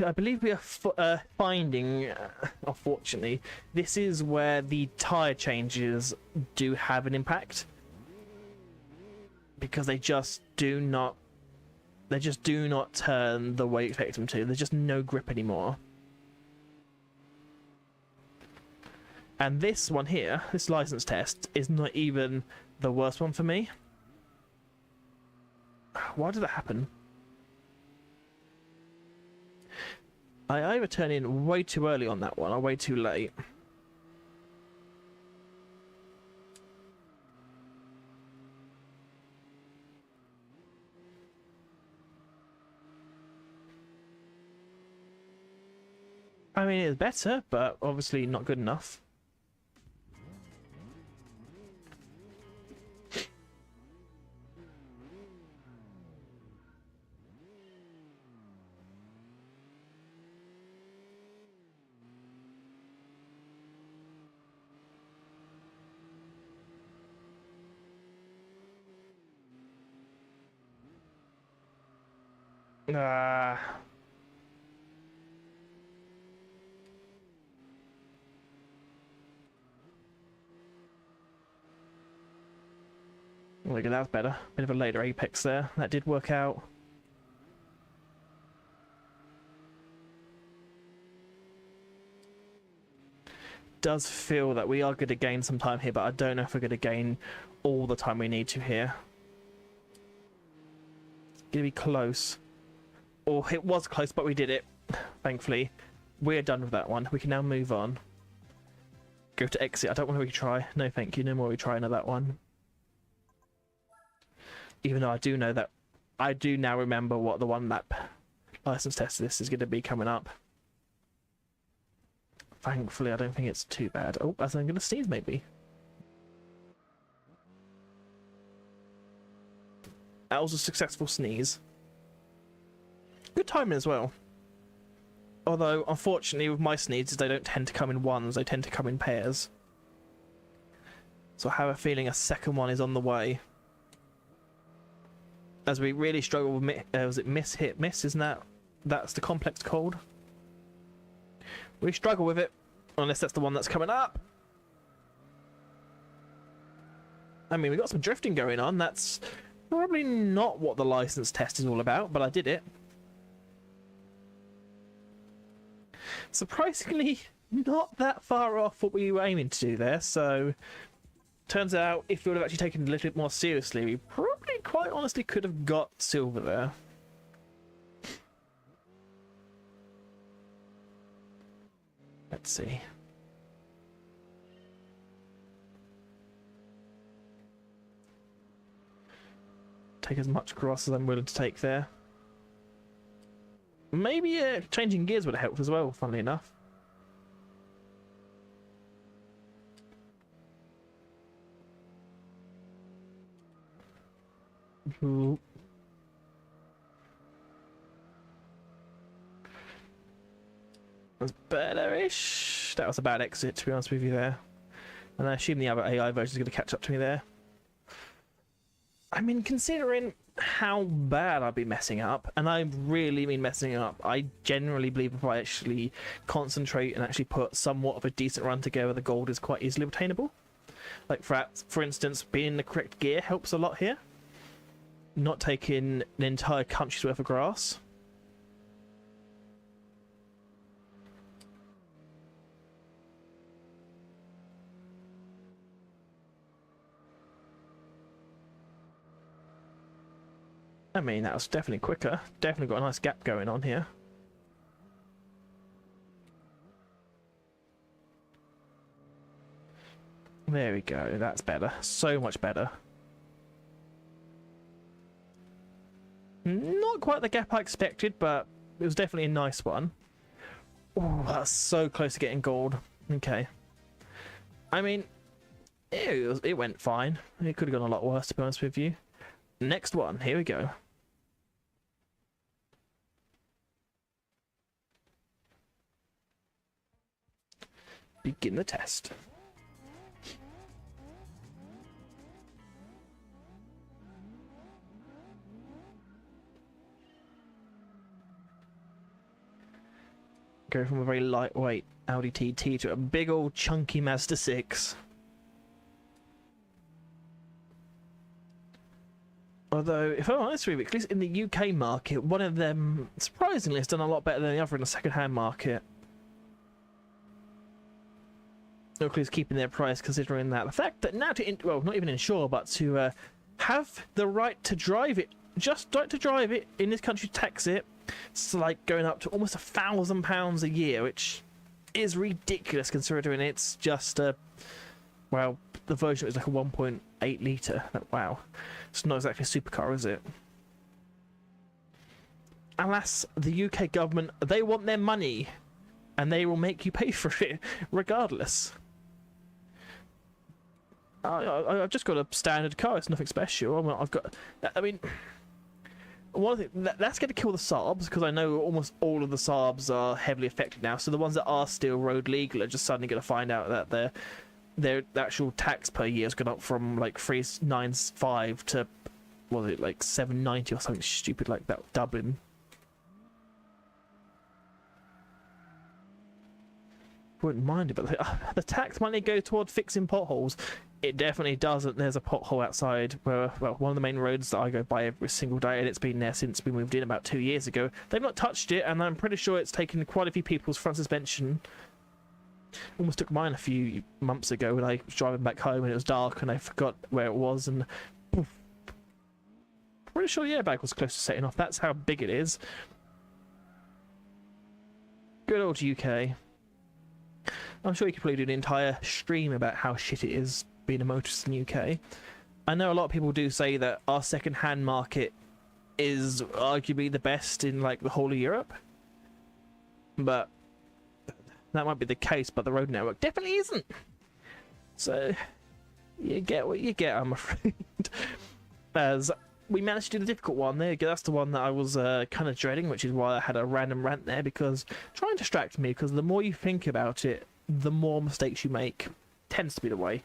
I believe we are finding, unfortunately, this is where the tyre changes do have an impact. Because they just do not turn the way you expect them to. There's just no grip anymore. And this one here, this license test, is not even the worst one for me. Why did that happen? I either turn in way too early on that one or way too late. I mean, it's better, but obviously not good enough. Look at that, better. Bit of a later apex there. That did work out. Does feel that we are going to gain some time here, but I don't know if we're going to gain all the time we need to here. It's going to be close. Or it was close, but we did it. Thankfully. We're done with that one. We can now move on. Go to exit. I don't want to retry. No, thank you. No more retrying of that one. Even though I do know that... I do now remember what the one lap license test this is going to be coming up. Thankfully, I don't think it's too bad. Oh, as I'm going to sneeze, maybe. That was a successful sneeze. Good timing as well. Although, unfortunately, with my sneezes, they don't tend to come in ones, they tend to come in pairs. So I have a feeling a second one is on the way. As we really struggle with, was it miss, hit, miss? Isn't that's the complex called? We struggle with it, unless that's the one that's coming up. I mean, we got some drifting going on. That's probably not what the license test is all about, but I did it. Surprisingly, not that far off what we were aiming to do there, so turns out if we would have actually taken it a little bit more seriously, we probably quite honestly could have got silver there. Let's see. Take as much grass as I'm willing to take there. Maybe changing gears would have helped as well, funnily enough. Ooh. That's better-ish. That was a bad exit, to be honest with you there. And I assume the other AI version is going to catch up to me there. I mean, considering how bad I'd be messing up, and I really mean messing up, I generally believe if I actually concentrate and actually put somewhat of a decent run together, the gold is quite easily obtainable. Like, for instance, being in the correct gear helps a lot here. Not taking an entire country's worth of grass. I mean, that was definitely quicker. Definitely got a nice gap going on here. There we go. That's better. So much better. Not quite the gap I expected, but it was definitely a nice one. Oh, that's so close to getting gold. Okay. I mean, it went fine. It could have gone a lot worse, to be honest with you. Next one. Here we go. Begin the test. Go from a very lightweight Audi TT to a big old chunky Mazda 6. Although, if I'm honest with you, at least in the UK market, one of them surprisingly has done a lot better than the other in the second-hand market. At least keeping their price, considering that the fact that now to well, not even insure, but to have the right to drive it, just right to drive it in this country, tax it. It's like going up to almost £1,000 a year, which is ridiculous considering it's just well, the version is like a 1.8 litre. Wow, it's not exactly a supercar, is it? Alas, the UK government, they want their money, and they will make you pay for it regardless. I've just got a standard car. It's nothing special. I've got. I mean, one thing that's going to kill the Saabs, because I know almost all of the Saabs are heavily affected now. So the ones that are still road legal are just suddenly going to find out that their actual tax per year has gone up from like 395 to, what was it, like 790 or something stupid like that, Dublin. Wouldn't mind it, but the tax money go toward fixing potholes. It definitely doesn't. There's a pothole outside where, well, one of the main roads that I go by every single day, and it's been there since we moved in about 2 years ago. They've not touched it, and I'm pretty sure it's taken quite a few people's front suspension. Almost took mine a few months ago when I was driving back home and it was dark and I forgot where it was, and poof. Pretty sure the airbag was close to setting off. That's how big it is. Good old UK. I'm sure you could probably do an entire stream about how shit it is being a motorist in the UK. I know a lot of people do say that our second-hand market is arguably the best in like the whole of Europe, but That might be the case, but the road network definitely isn't. So you get what you get, I'm afraid. As we managed to do the difficult one there. That's the one that I was kind of dreading, which is why I had a random rant there, because try and distract me, because the more you think about it, the more mistakes you make. Tends to be the way.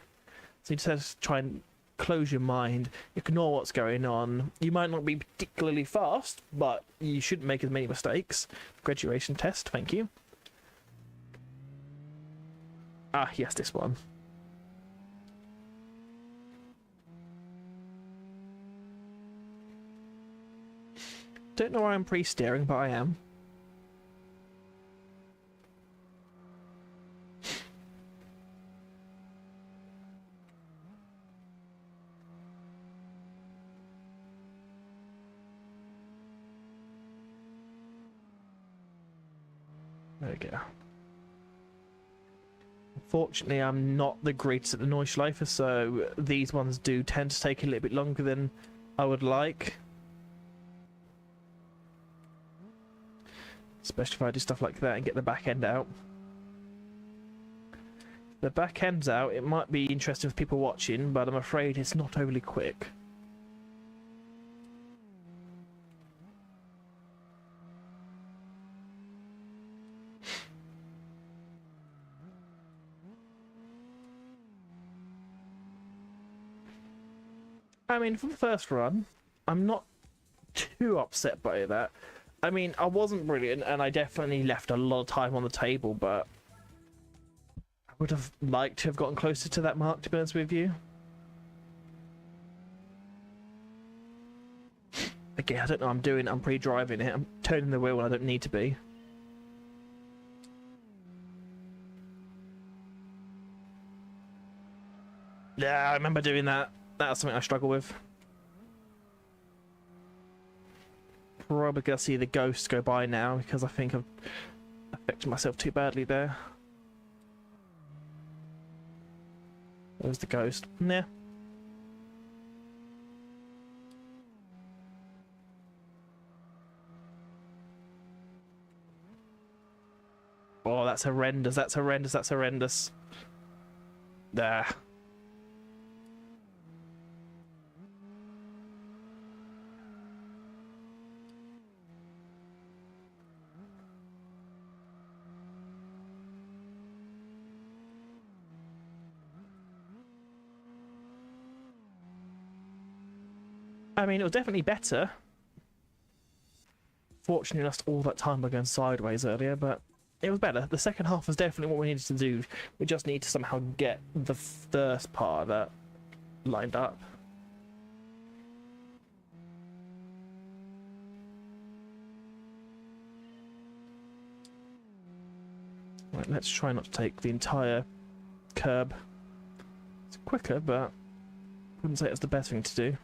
So you just try and close your mind, ignore what's going on. You might not be particularly fast, but you shouldn't make as many mistakes. Graduation test, thank you. Ah, yes, this one. Don't know why I'm pre-steering, but I am. There we go. Unfortunately, I'm not the greatest at the noise schleifer, so these ones do tend to take a little bit longer than I would like. Especially if I do stuff like that and get the back end out. If the back end's out, it might be interesting for people watching, but I'm afraid it's not overly quick. I mean, for the first run, I'm not too upset by that. I mean, I wasn't brilliant, and I definitely left a lot of time on the table, but I would have liked to have gotten closer to that mark, to be honest with you. Again, I don't know what I'm doing. I'm pre-driving it. I'm turning the wheel when I don't need to be. Yeah, I remember doing that. That's something I struggle with. Probably gonna see the ghosts go by now because I think I've affected myself too badly there. There's the ghost. Nah. Oh, that's horrendous. That's horrendous. That's horrendous. There. I mean, it was definitely better. Fortunately, I lost all that time by going sideways earlier, but it was better. The second half was definitely what we needed to do. We just need to somehow get the first part of that lined up. Right, let's try not to take the entire curb. It's quicker, but I wouldn't say it's the best thing to do.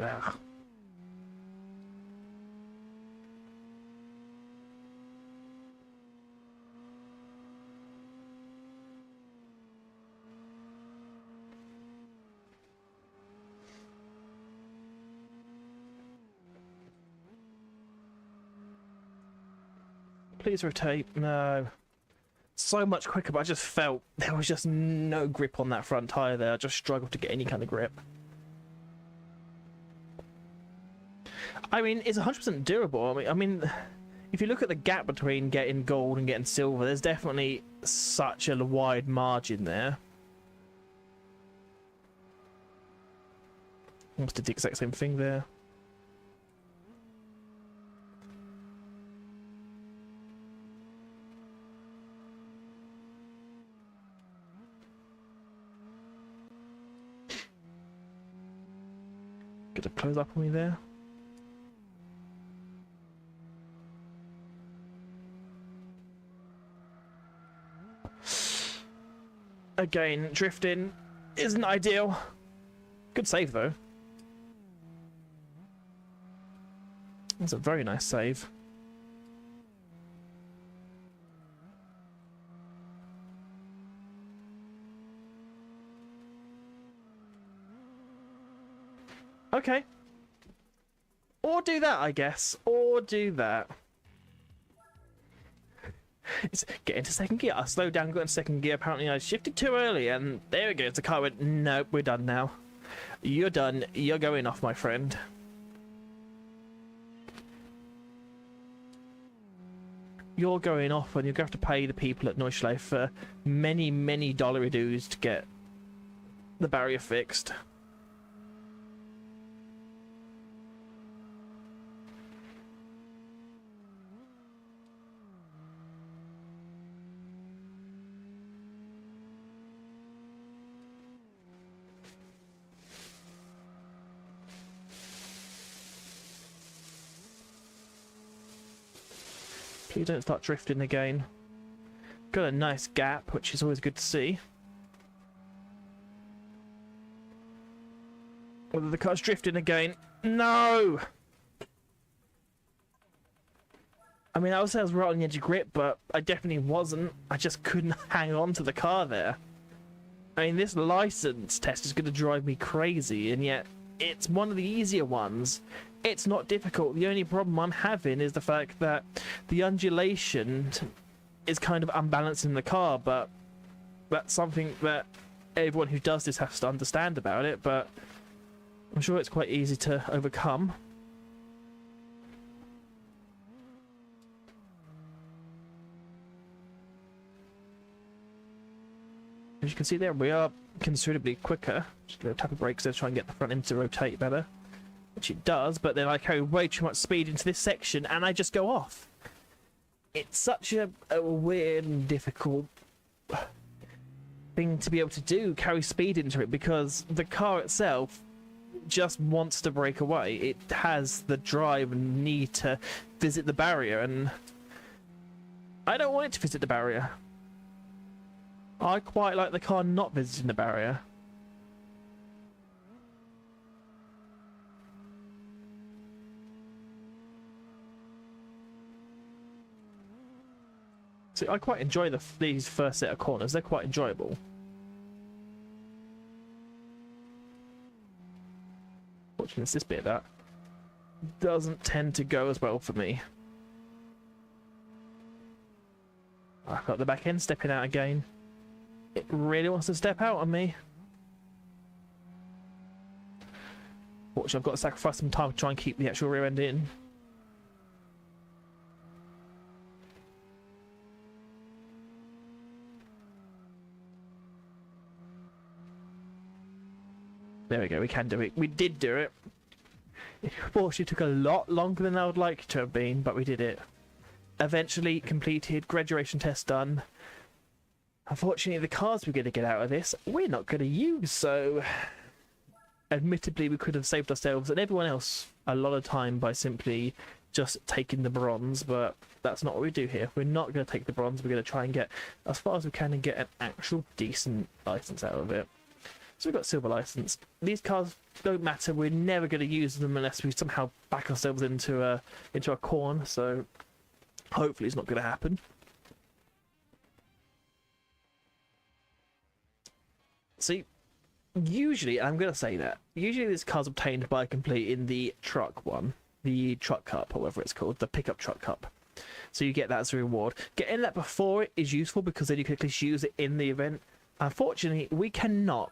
Ugh. Please rotate. No. So much quicker, but I just felt there was just no grip on that front tyre there. I just struggled to get any kind of grip. I mean, it's 100% durable. I mean, if you look at the gap between getting gold and getting silver, there's definitely such a wide margin there. Almost did the exact same thing there. Get a close up on me there. Again, drifting isn't ideal. Good save though. That's a very nice save. Okay. Or do that, I guess. Or do that. It's get into second gear. I slowed down, got into second gear. Apparently I shifted too early, and there we go. The car went, nope, we're done now. You're done. You're going off, my friend. You're going off, and you're going to have to pay the people at Neuschleife for many, many dollary dues to get the barrier fixed. Please don't start drifting again. Got a nice gap, which is always good to see. Whether the car's drifting again. No! I mean, I would say I was right on the edge of grip, but I definitely wasn't. I just couldn't hang on to the car there. I mean, this license test is going to drive me crazy, and yet it's one of the easier ones. It's not difficult. The only problem I'm having is the fact that the undulation is kind of unbalancing the car, but that's something that everyone who does this has to understand about it, but I'm sure it's quite easy to overcome. As you can see there, we are considerably quicker. Just going to tap the brakes there to try and get the front end to rotate better. Which it does, but then I carry way too much speed into this section and I just go off. It's such a weird and difficult thing to be able to do, carry speed into it, because the car itself just wants to break away. It has the drive and need to visit the barrier, and I don't want it to visit the barrier. I quite like the car not visiting the barrier. See, I quite enjoy these first set of corners. They're quite enjoyable. Fortunately, it's this bit that doesn't tend to go as well for me. I've got the back end stepping out again. It really wants to step out on me. Fortunately, I've got to sacrifice some time to try and keep the actual rear end in. There we go, we can do it. We did do it. It fortunately took a lot longer than I would like to have been, but we did it. Eventually completed, graduation test done. Unfortunately, the cars we're going to get out of this, we're not going to use, so admittedly we could have saved ourselves and everyone else a lot of time by simply just taking the bronze, but that's not what we do here. We're not going to take the bronze, we're going to try and get as far as we can and get an actual decent license out of it. So we've got silver license. These cars don't matter. We're never going to use them unless we somehow back ourselves into a corner. So hopefully it's not going to happen. See, usually, and I'm going to say that, usually this car's obtained by completing the truck one, the truck cup, or whatever it's called, the pickup truck cup. So you get that as a reward. Getting that before it is useful because then you can at least use it in the event. Unfortunately, we cannot,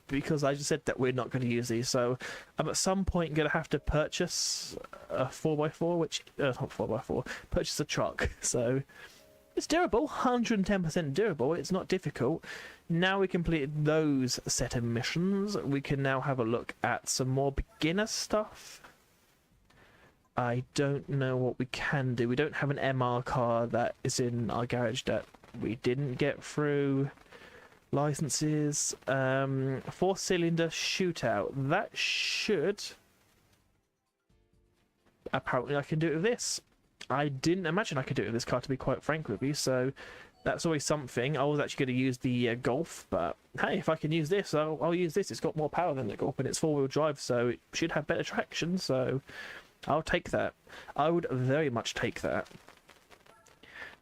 because I just said that we're not going to use these, so I'm at some point going to have to purchase a 4x4, which, not 4x4, purchase a truck, so it's doable, 110% doable, it's not difficult. Now we completed those set of missions, we can now have a look at some more beginner stuff. I don't know what we can do. We don't have an MR car that is in our garage that we didn't get through. Licenses, 4-cylinder shootout. That should... Apparently I can do it with this. I didn't imagine I could do it with this car, to be quite frank with you, so that's always something. I was actually going to use the Golf, but hey, if I can use this, I'll use this. It's got more power than the Golf, and it's four-wheel drive, so it should have better traction, so I'll take that. I would very much take that.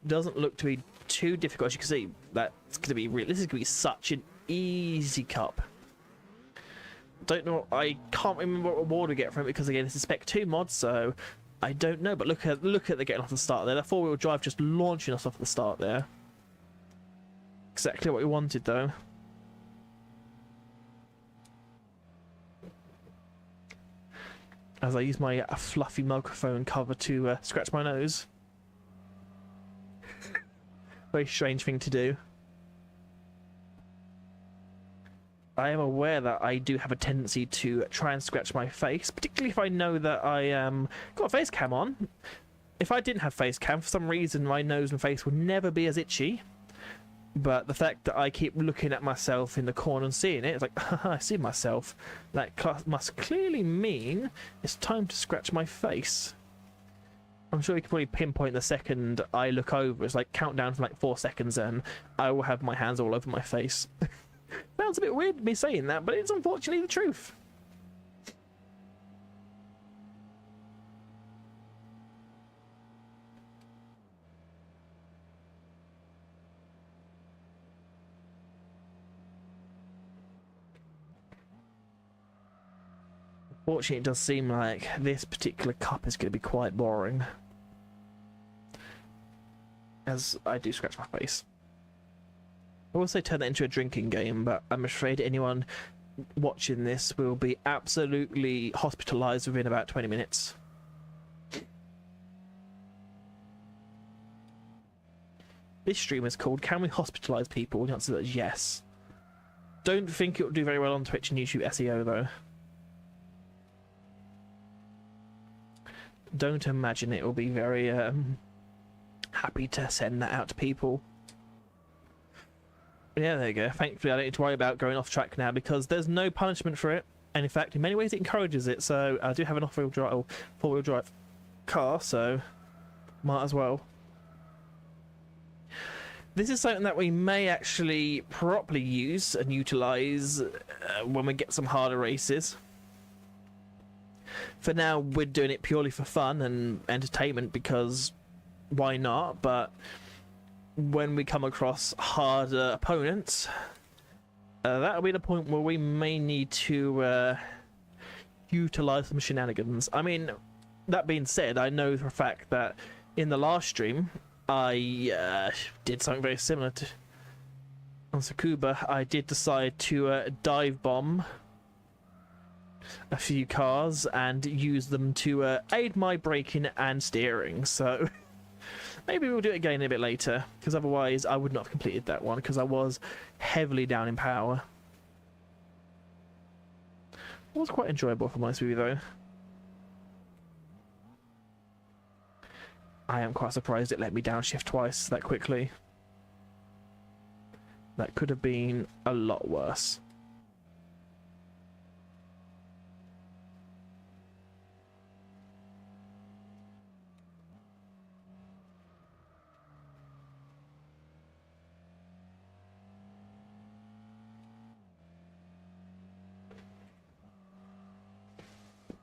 Doesn't look to be too difficult. As you can see, that's going to be real. This is going to be such an easy cup. Don't know. I can't remember what reward we get from it because again, it's a Spec 2 mod, so I don't know. But look at the getting off the start there. The four-wheel drive just launching us off at the start there. Exactly what we wanted, though. As I use my fluffy microphone cover to scratch my nose. Very strange thing to do. I am aware that I do have a tendency to try and scratch my face, particularly if I know that I got a face cam on. If I didn't have face cam, for some reason my nose and face would never be as itchy. But the fact that I keep looking at myself in the corner and seeing it, it's like, I see myself. That must clearly mean it's time to scratch my face. I'm sure you can probably pinpoint the second I look over. It's like countdown for like 4 seconds and I will have my hands all over my face. Sounds a bit weird me saying that, but it's unfortunately the truth. Unfortunately, it does seem like this particular cup is going to be quite boring. As I do scratch my face. I will say turn that into a drinking game, but I'm afraid anyone watching this will be absolutely hospitalised within about 20 minutes. This stream is called Can We Hospitalise People? The answer is yes. Don't think it will do very well on Twitch and YouTube SEO though. Don't imagine it will be very happy to send that out to people. Yeah, there you go. Thankfully, I don't need to worry about going off track now because there's no punishment for it. And in fact, in many ways, it encourages it. So I do have an off-wheel drive, four-wheel drive car, so might as well. This is something that we may actually properly use and utilise when we get some harder races. For now, we're doing it purely for fun and entertainment because why not? But when we come across harder opponents, that'll be the point where we may need to utilise some shenanigans. I mean, that being said, I know for a fact that in the last stream, I did something very similar to on Tsukuba. I did decide to dive bomb a few cars and use them to aid my braking and steering, so maybe we'll do it again a bit later, because otherwise I would not have completed that one, because I was heavily down in power. It was quite enjoyable, if I'm honest with you, though. I am quite surprised it let me downshift twice that quickly. That could have been a lot worse.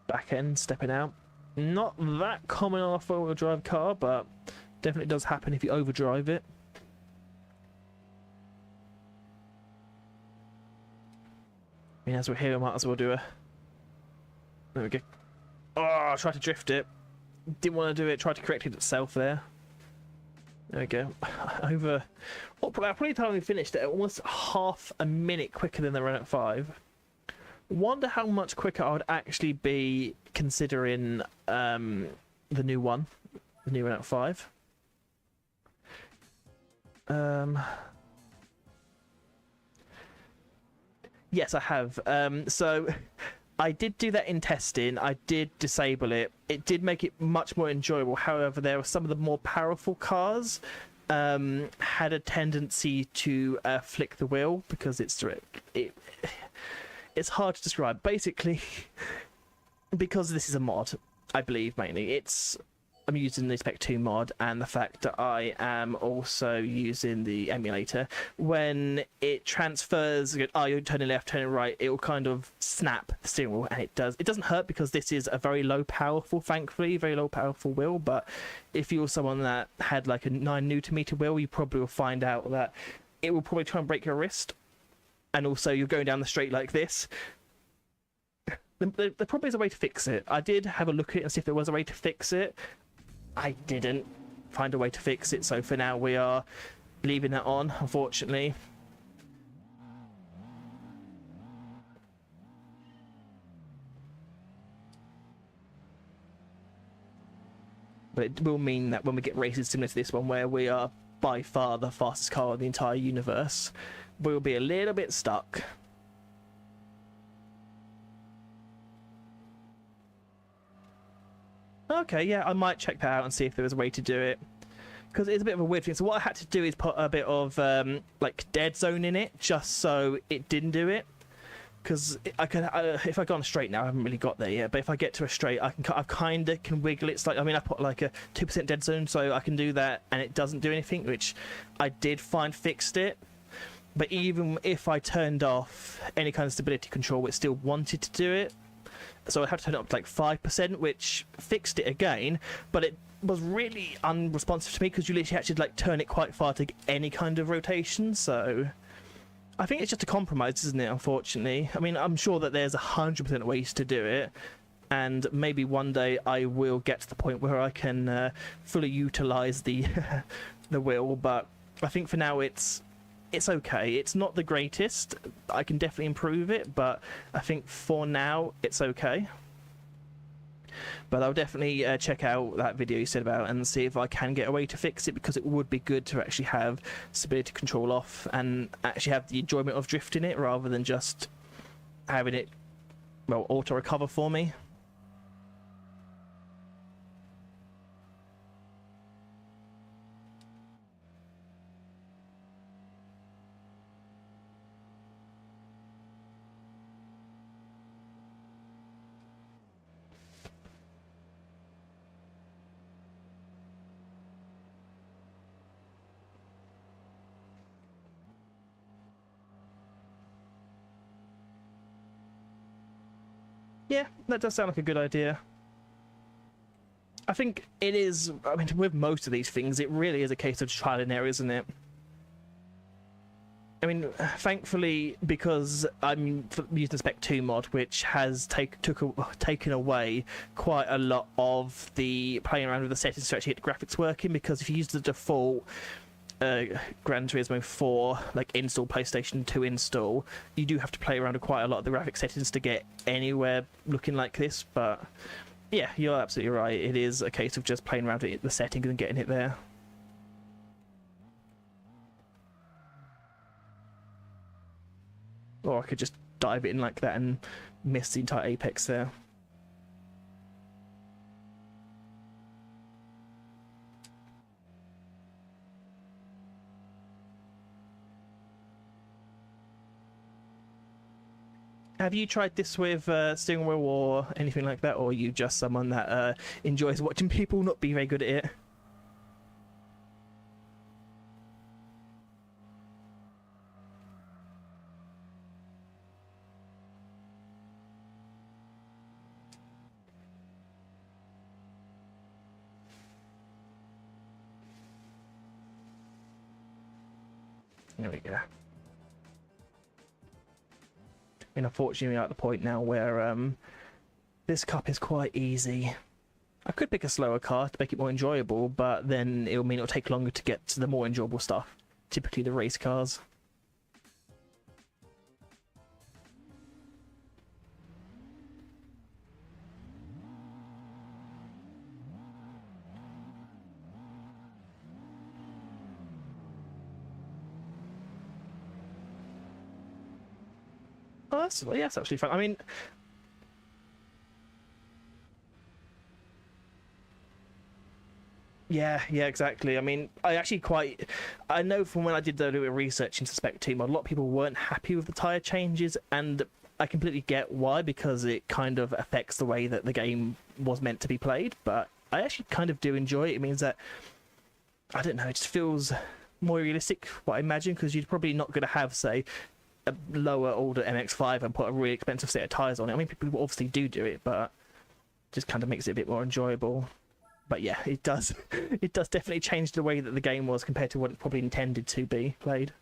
Back end stepping out. Not that common on a four-wheel drive car, but definitely does happen if you overdrive it. I mean, as we're here, we might as well do a... There we go. Oh, I tried to drift it. Didn't want to do it, tried to correct it itself there. There we go. Over... Well, probably time we finished it, almost half a minute quicker than the Renault 5. Wonder how much quicker I would actually be considering the new one, the new Renault 5. Yes, I have. So I did do that in testing. I did disable it. It did make it much more enjoyable. However, there were some of the more powerful cars had a tendency to flick the wheel because it's hard to describe. Basically, because this is a mod, I believe mainly, I'm using the Spec 2 mod, and the fact that I am also using the emulator, when it transfers, you're turning left, turning right, it will kind of snap the steering wheel, and it does. It doesn't hurt because this is a very low powerful, thankfully, very low powerful wheel, but if you're someone that had like a 9 Nm wheel, you probably will find out that it will probably try and break your wrist. And also, you're going down the straight like this, There probably is a way to fix it. I did have a look at it and see if there was a way to fix it. I didn't find a way to fix it, so for now we are leaving that on, unfortunately. But it will mean that when we get races similar to this one, where we are by far the fastest car in the entire universe, we'll be a little bit stuck. Okay, yeah, I might check that out and see if there was a way to do it. Because it's a bit of a weird thing. So what I had to do is put a bit of like dead zone in it, just so it didn't do it. Because if I go on a straight now, I haven't really got there yet. But if I get to a straight, I kind of can wiggle it. It's like, I mean, I put like a 2% dead zone, so I can do that, and it doesn't do anything, which I did find fixed it. But even if I turned off any kind of stability control, it still wanted to do it. So I had to turn it up to like 5%, which fixed it again, but it was really unresponsive to me because you literally had to like turn it quite far to get any kind of rotation. So I think it's just a compromise, isn't it? Unfortunately, I mean, I'm sure that there's 100% ways to do it, and maybe one day I will get to the point where I can fully utilize the the wheel. But I think for now it's okay. It's not the greatest. I can definitely improve it, but I think for now it's okay. But I'll definitely check out that video you said about and see if I can get a way to fix it, because it would be good to actually have stability control off and actually have the enjoyment of drifting it rather than just having it, well, auto recover for me. Yeah, that does sound like a good idea. I think it is, I mean, with most of these things, it really is a case of trial and error, isn't it? I mean, thankfully, because I'm using the Spec 2 mod, which has taken away quite a lot of the playing around with the settings to actually get the graphics working, because if you use the default Gran Turismo 4 like install PlayStation 2 install, you do have to play around with quite a lot of the graphic settings to get anywhere looking like this. But yeah, you're absolutely right, it is a case of just playing around with the settings and getting it there. Or I could just dive it in like that and miss the entire apex there. Have you tried this with steering wheel or anything like that, or are you just someone that enjoys watching people not be very good at it? There we go. I mean, unfortunately, we're at the point now where this cup is quite easy. I could pick a slower car to make it more enjoyable, but then it'll mean it'll take longer to get to the more enjoyable stuff, typically the race cars. Oh, that's actually fun. I mean, yeah, exactly. I mean, I know from when I did a little bit of research into Spec Team, a lot of people weren't happy with the tyre changes, and I completely get why, because it kind of affects the way that the game was meant to be played. But I actually kind of do enjoy it. It means that, I don't know, it just feels more realistic, what I imagine, because you're probably not going to have, say, a lower older MX-5 and put a really expensive set of tyres on it. I mean, people obviously do it, but just kind of makes it a bit more enjoyable. But yeah, it does it does definitely change the way that the game was compared to what it probably intended to be played.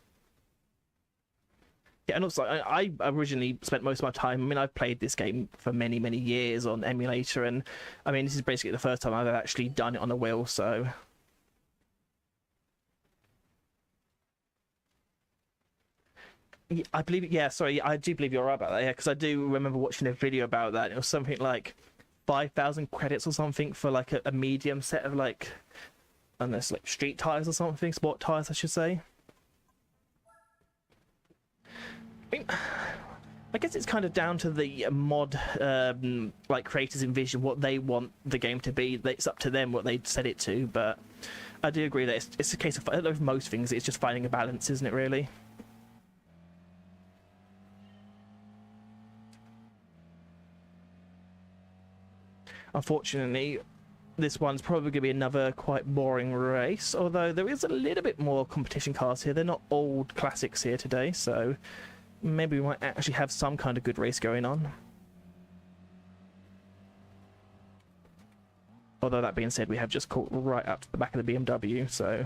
Yeah, and also I originally spent most of my time. I mean, I've played this game for many, many years on emulator, and I mean, this is basically the first time I've actually done it on a wheel. So I believe, yeah, sorry, I do believe you're right about that. Yeah, because I do remember watching a video about that. It was something like 5,000 credits or something for like a medium set of like, unless like street tires or something, sport tires, I should say. I mean, I guess it's kind of down to the mod, like creators envision what they want the game to be. It's up to them what they set it to. But I do agree that it's a case of, I don't know, if most things it's just finding a balance, isn't it? Really. Unfortunately, this one's probably going to be another quite boring race. Although there is a little bit more competition cars here. They're not old classics here today, so maybe we might actually have some kind of good race going on. Although that being said, we have just caught right up to the back of the BMW, so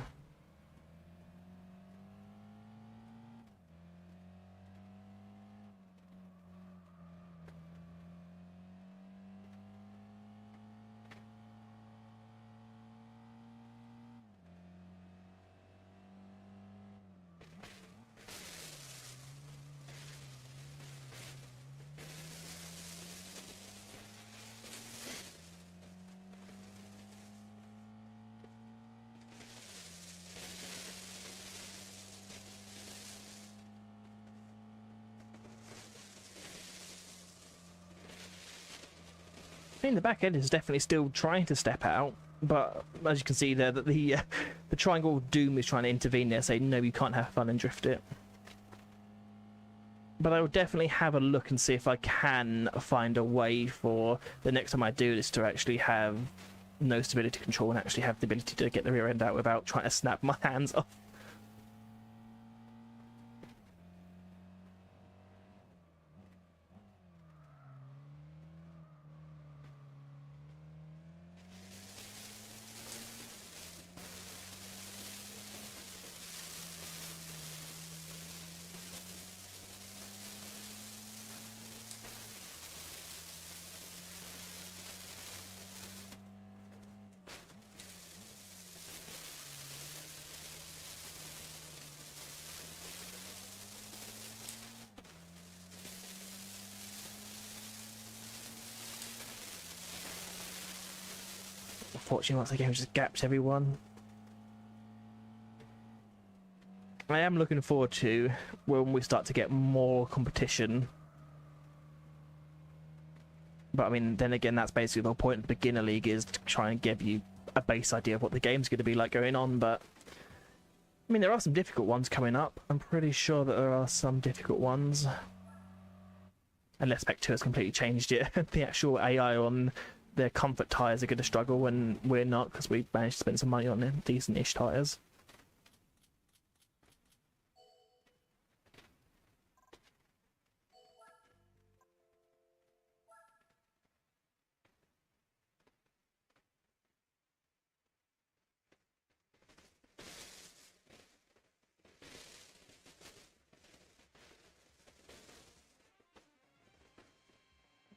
I mean, the back end is definitely still trying to step out, but as you can see there, that the triangle of doom is trying to intervene there, saying no, you can't have fun and drift it. But I will definitely have a look and see if I can find a way for the next time I do this to actually have no stability control and actually have the ability to get the rear end out without trying to snap my hands off. Unfortunately, once again, we just gapped everyone. I am looking forward to when we start to get more competition. But I mean, then again, that's basically the whole point of the beginner league, is to try and give you a base idea of what the game's going to be like going on. But I mean, there are some difficult ones coming up. I'm pretty sure that there are some difficult ones. Unless Spec 2 has completely changed it. The actual AI on their comfort tyres are going to struggle, and we're not, because we managed to spend some money on decent-ish tyres.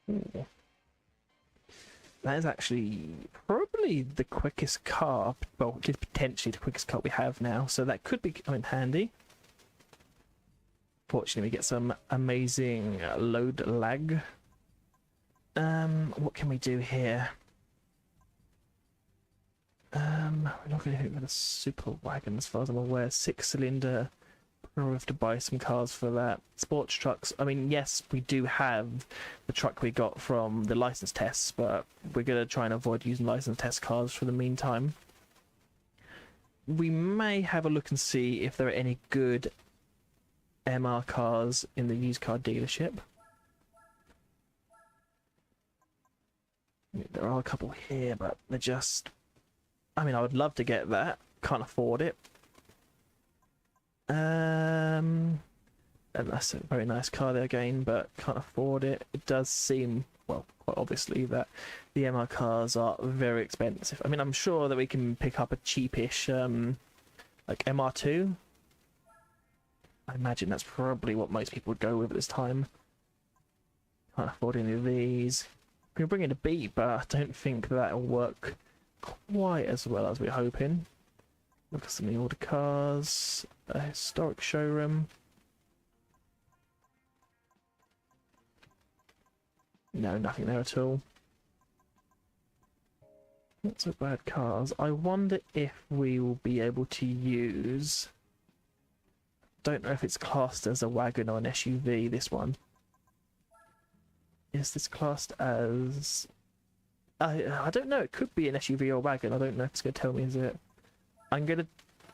Ooh. That is actually probably the quickest car, well, potentially the quickest car we have now, so that could be coming handy. Fortunately, we get some amazing load lag. What can we do here? We're not going to hit with a super wagon as far as I'm aware. 6-cylinder. We'll have to buy some cars for that. Sports trucks. I mean, yes, we do have the truck we got from the license tests, but we're going to try and avoid using license test cars for the meantime. We may have a look and see if there are any good MR cars in the used car dealership. There are a couple here, but they're just... I mean, I would love to get that. Can't afford it. And that's a very nice car there again, but can't afford it. It does seem, well, quite obviously, that the MR cars are very expensive. I mean, I'm sure that we can pick up a cheapish, like MR2. I imagine that's probably what most people would go with at this time. Can't afford any of these. We can bring in a B, but I don't think that'll work quite as well as we're hoping. Look at some of the older cars. A historic showroom. No, nothing there at all. Not so bad cars. I wonder if we will be able to use... Don't know if it's classed as a wagon or an SUV, this one. Is this classed as... I don't know, it could be an SUV or wagon. I don't know if it's going to tell me, is it? I'm going to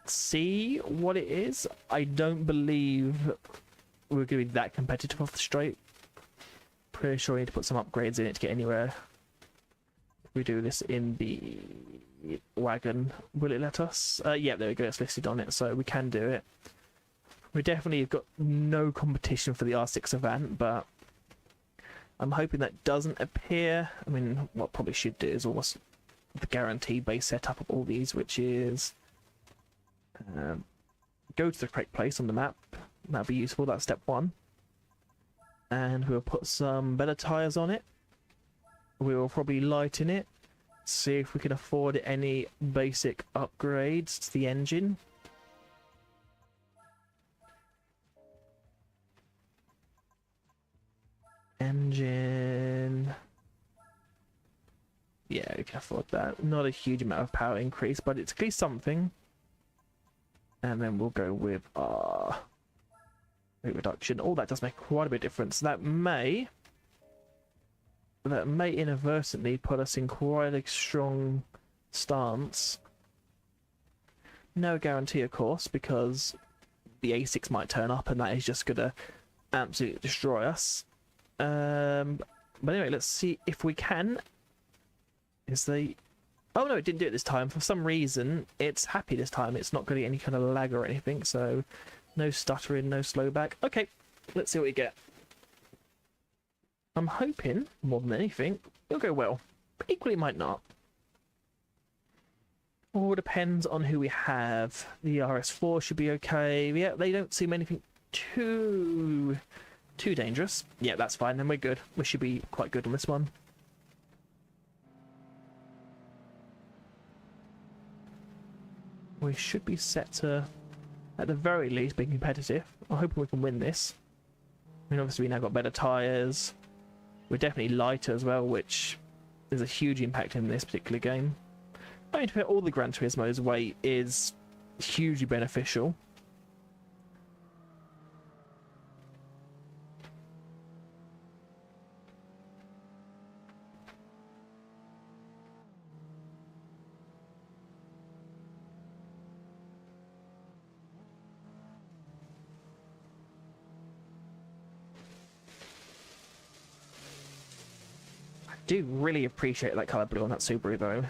see what it is. I don't believe we're going to be that competitive off the straight. Pretty sure we need to put some upgrades in it to get anywhere. If we do this in the wagon, will it let us? Yeah, there we go, it's listed on it, so we can do it. We definitely have got no competition for the R6 Avant, but I'm hoping that doesn't appear. I mean, what I probably should do is almost the guarantee base setup of all these, which is go to the correct place on the map. That'll be useful, that's step one. And we'll put some better tyres on it. We will probably lighten it, see if we can afford any basic upgrades to the engine. Engine. Yeah, we can afford that. Not a huge amount of power increase, but it's at least something. And then we'll go with our weight reduction. Oh, that does make quite a bit of difference. That may inadvertently put us in quite a strong stance. No guarantee, of course, because the A6 might turn up and that is just gonna absolutely destroy us. But anyway, let's see if we can. Oh no, it didn't do it this time. For some reason, it's happy this time. It's not going to get any kind of lag or anything, so no stuttering, no slowback. Okay, let's see what we get. I'm hoping, more than anything, it'll go well. But equally might not. All depends on who we have. The RS4 should be okay. Yeah, they don't seem anything too dangerous. Yeah, that's fine, then we're good. We should be quite good on this one. We should be set to, at the very least, be competitive. I'm hoping we can win this. I mean, obviously we now got better tyres. We're definitely lighter as well, which is a huge impact in this particular game. I mean, to fit all the Gran Turismo's weight is hugely beneficial. Do really appreciate that colour blue on that Subaru though.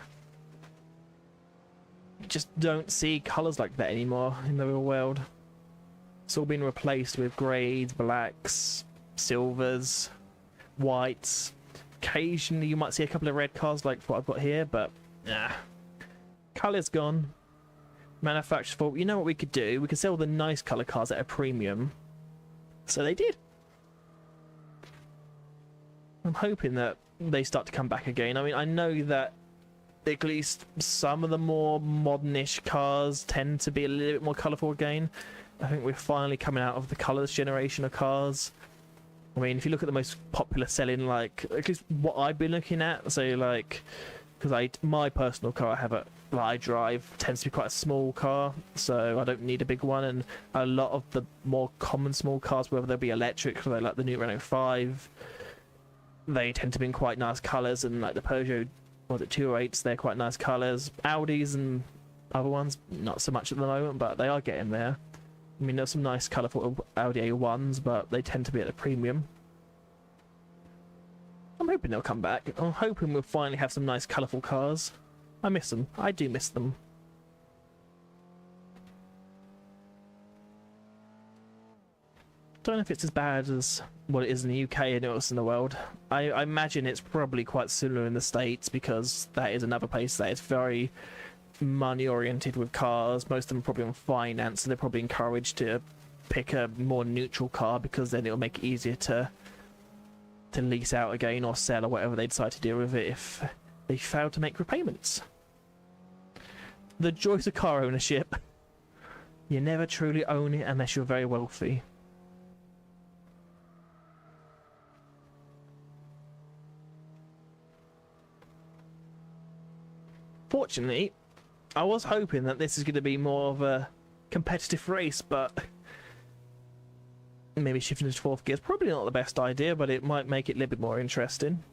You just don't see colours like that anymore in the real world. It's all been replaced with greys, blacks, silvers, whites. Occasionally you might see a couple of red cars like what I've got here, but nah. Colour's gone. Manufacturer's fault. You know what we could do? We could sell the nice colour cars at a premium. So they did. I'm hoping that they start to come back again. I mean, I know that at least some of the more modernish cars tend to be a little bit more colourful again. I think we're finally coming out of the colourless generation of cars. I mean, if you look at the most popular selling, like, at least what I've been looking at, so like, because my personal car that I drive tends to be quite a small car, so I don't need a big one, and a lot of the more common small cars, whether they'll be electric, so like the new Renault 5, they tend to be in quite nice colours, and like the Peugeot, was it 208s, they're quite nice colours. Audis and other ones, not so much at the moment, but they are getting there. I mean, there's some nice colourful Audi A1s, but they tend to be at a premium. I'm hoping they'll come back. I'm hoping we'll finally have some nice colourful cars. I miss them. I do miss them. Don't know if it's as bad as what it is in the UK and else in the world. I imagine it's probably quite similar in the States, because that is another place that is very money oriented with cars. Most of them are probably on finance, so they're probably encouraged to pick a more neutral car, because then it'll make it easier to lease out again or sell or whatever they decide to do with it if they fail to make repayments. The joys of car ownership. You never truly own it unless you're very wealthy. Fortunately, I was hoping that this is going to be more of a competitive race, but maybe shifting into fourth gear is probably not the best idea, but it might make it a little bit more interesting.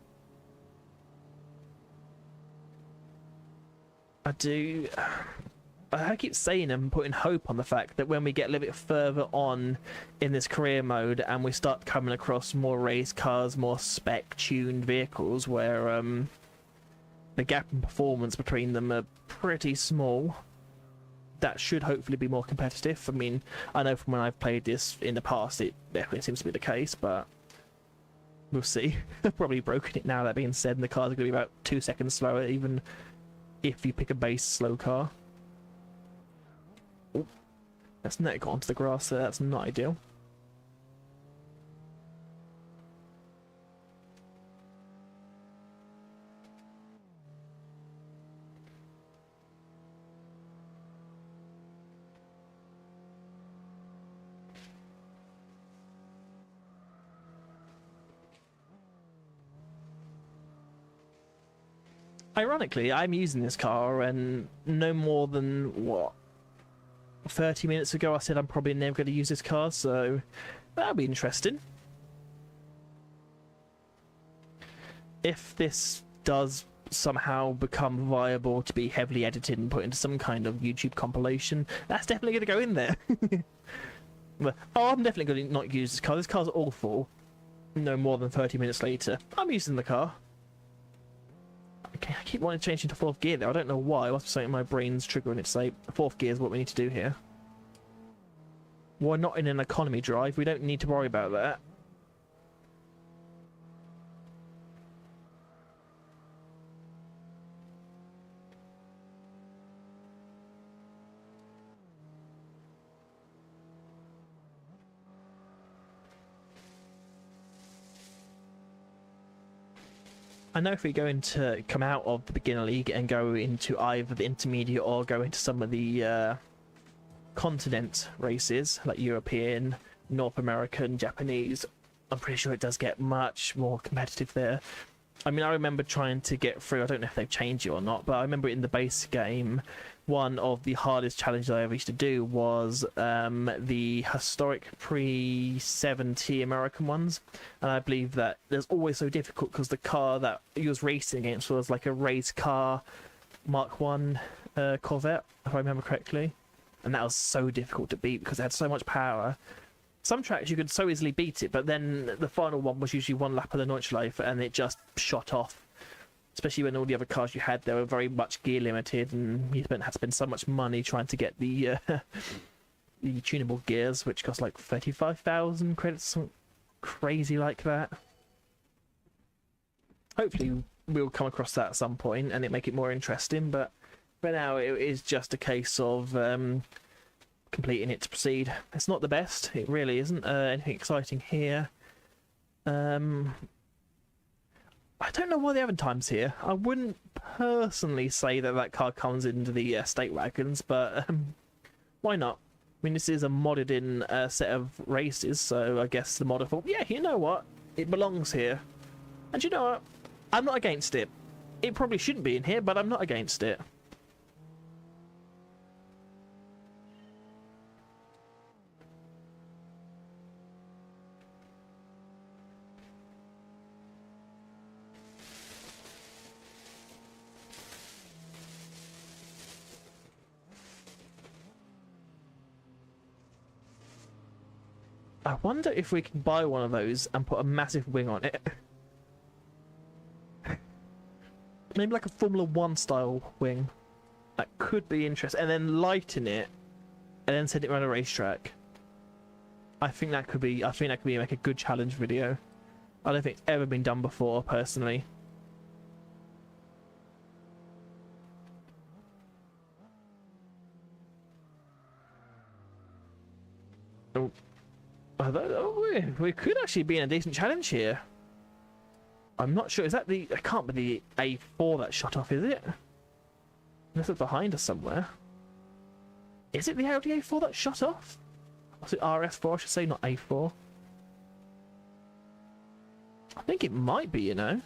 I keep saying and putting hope on the fact that when we get a little bit further on in this career mode and we start coming across more race cars, more spec-tuned vehicles where the gap in performance between them are pretty small, that should hopefully be more competitive. I mean, I know from when I've played this in the past, it definitely seems to be the case, but we'll see. I've probably broken it now, that being said, and the cars are going to be about 2 seconds slower, even if you pick a base slow car. Oh, that's not got onto the grass there, that's not ideal. Ironically, I'm using this car, and no more than, what, 30 minutes ago I said I'm probably never going to use this car, so that'll be interesting. If this does somehow become viable to be heavily edited and put into some kind of YouTube compilation, that's definitely going to go in there. But, oh, I'm definitely going to not use this car. This car's awful. No more than 30 minutes later, I'm using the car. Okay, I keep wanting to change into fourth gear though. I don't know why. What's something in my brain's triggering it to say fourth gear is what we need to do here. We're not in an economy drive. We don't need to worry about that. I know if we go into come out of the beginner league and go into either the intermediate or go into some of the continent races like European, North American, Japanese, I'm pretty sure it does get much more competitive there. I mean, I remember trying to get through, I don't know if they've changed it or not, but I remember in the base game, one of the hardest challenges I ever used to do was the historic pre-70 American ones. And I believe that it's always so difficult because the car that you was racing against was like a race car Mark 1 Corvette, if I remember correctly. And that was so difficult to beat because it had so much power. Some tracks you could so easily beat it, but then the final one was usually one lap of the Nordschleife and it just shot off. Especially when all the other cars you had, they were very much gear limited, and you had to spend so much money trying to get the the tunable gears, which cost like 35,000 credits, something crazy like that. Hopefully we'll come across that at some point and it make it more interesting, but for now it is just a case of completing it to proceed. It's not the best, it really isn't anything exciting here. I don't know why they haven't times here. I wouldn't personally say that that car comes into the state wagons, but why not? I mean, this is a modded in set of races, so I guess the modder thought, yeah, you know what? It belongs here. And you know what? I'm not against it. It probably shouldn't be in here, but I'm not against it. I wonder if we can buy one of those and put a massive wing on it. Maybe like a Formula 1 style wing. That could be interesting. And then lighten it and then send it around a racetrack. I think that could be like a good challenge video. I don't think it's ever been done before, personally. Oh. Although we could actually be in a decent challenge here. I'm not sure. Is that the... It can't be the A4 that shot off, is it? Unless it's behind us somewhere. Is it the Audi A4 that shot off? Was it RS4, I should say, not A4? I think it might be, you know.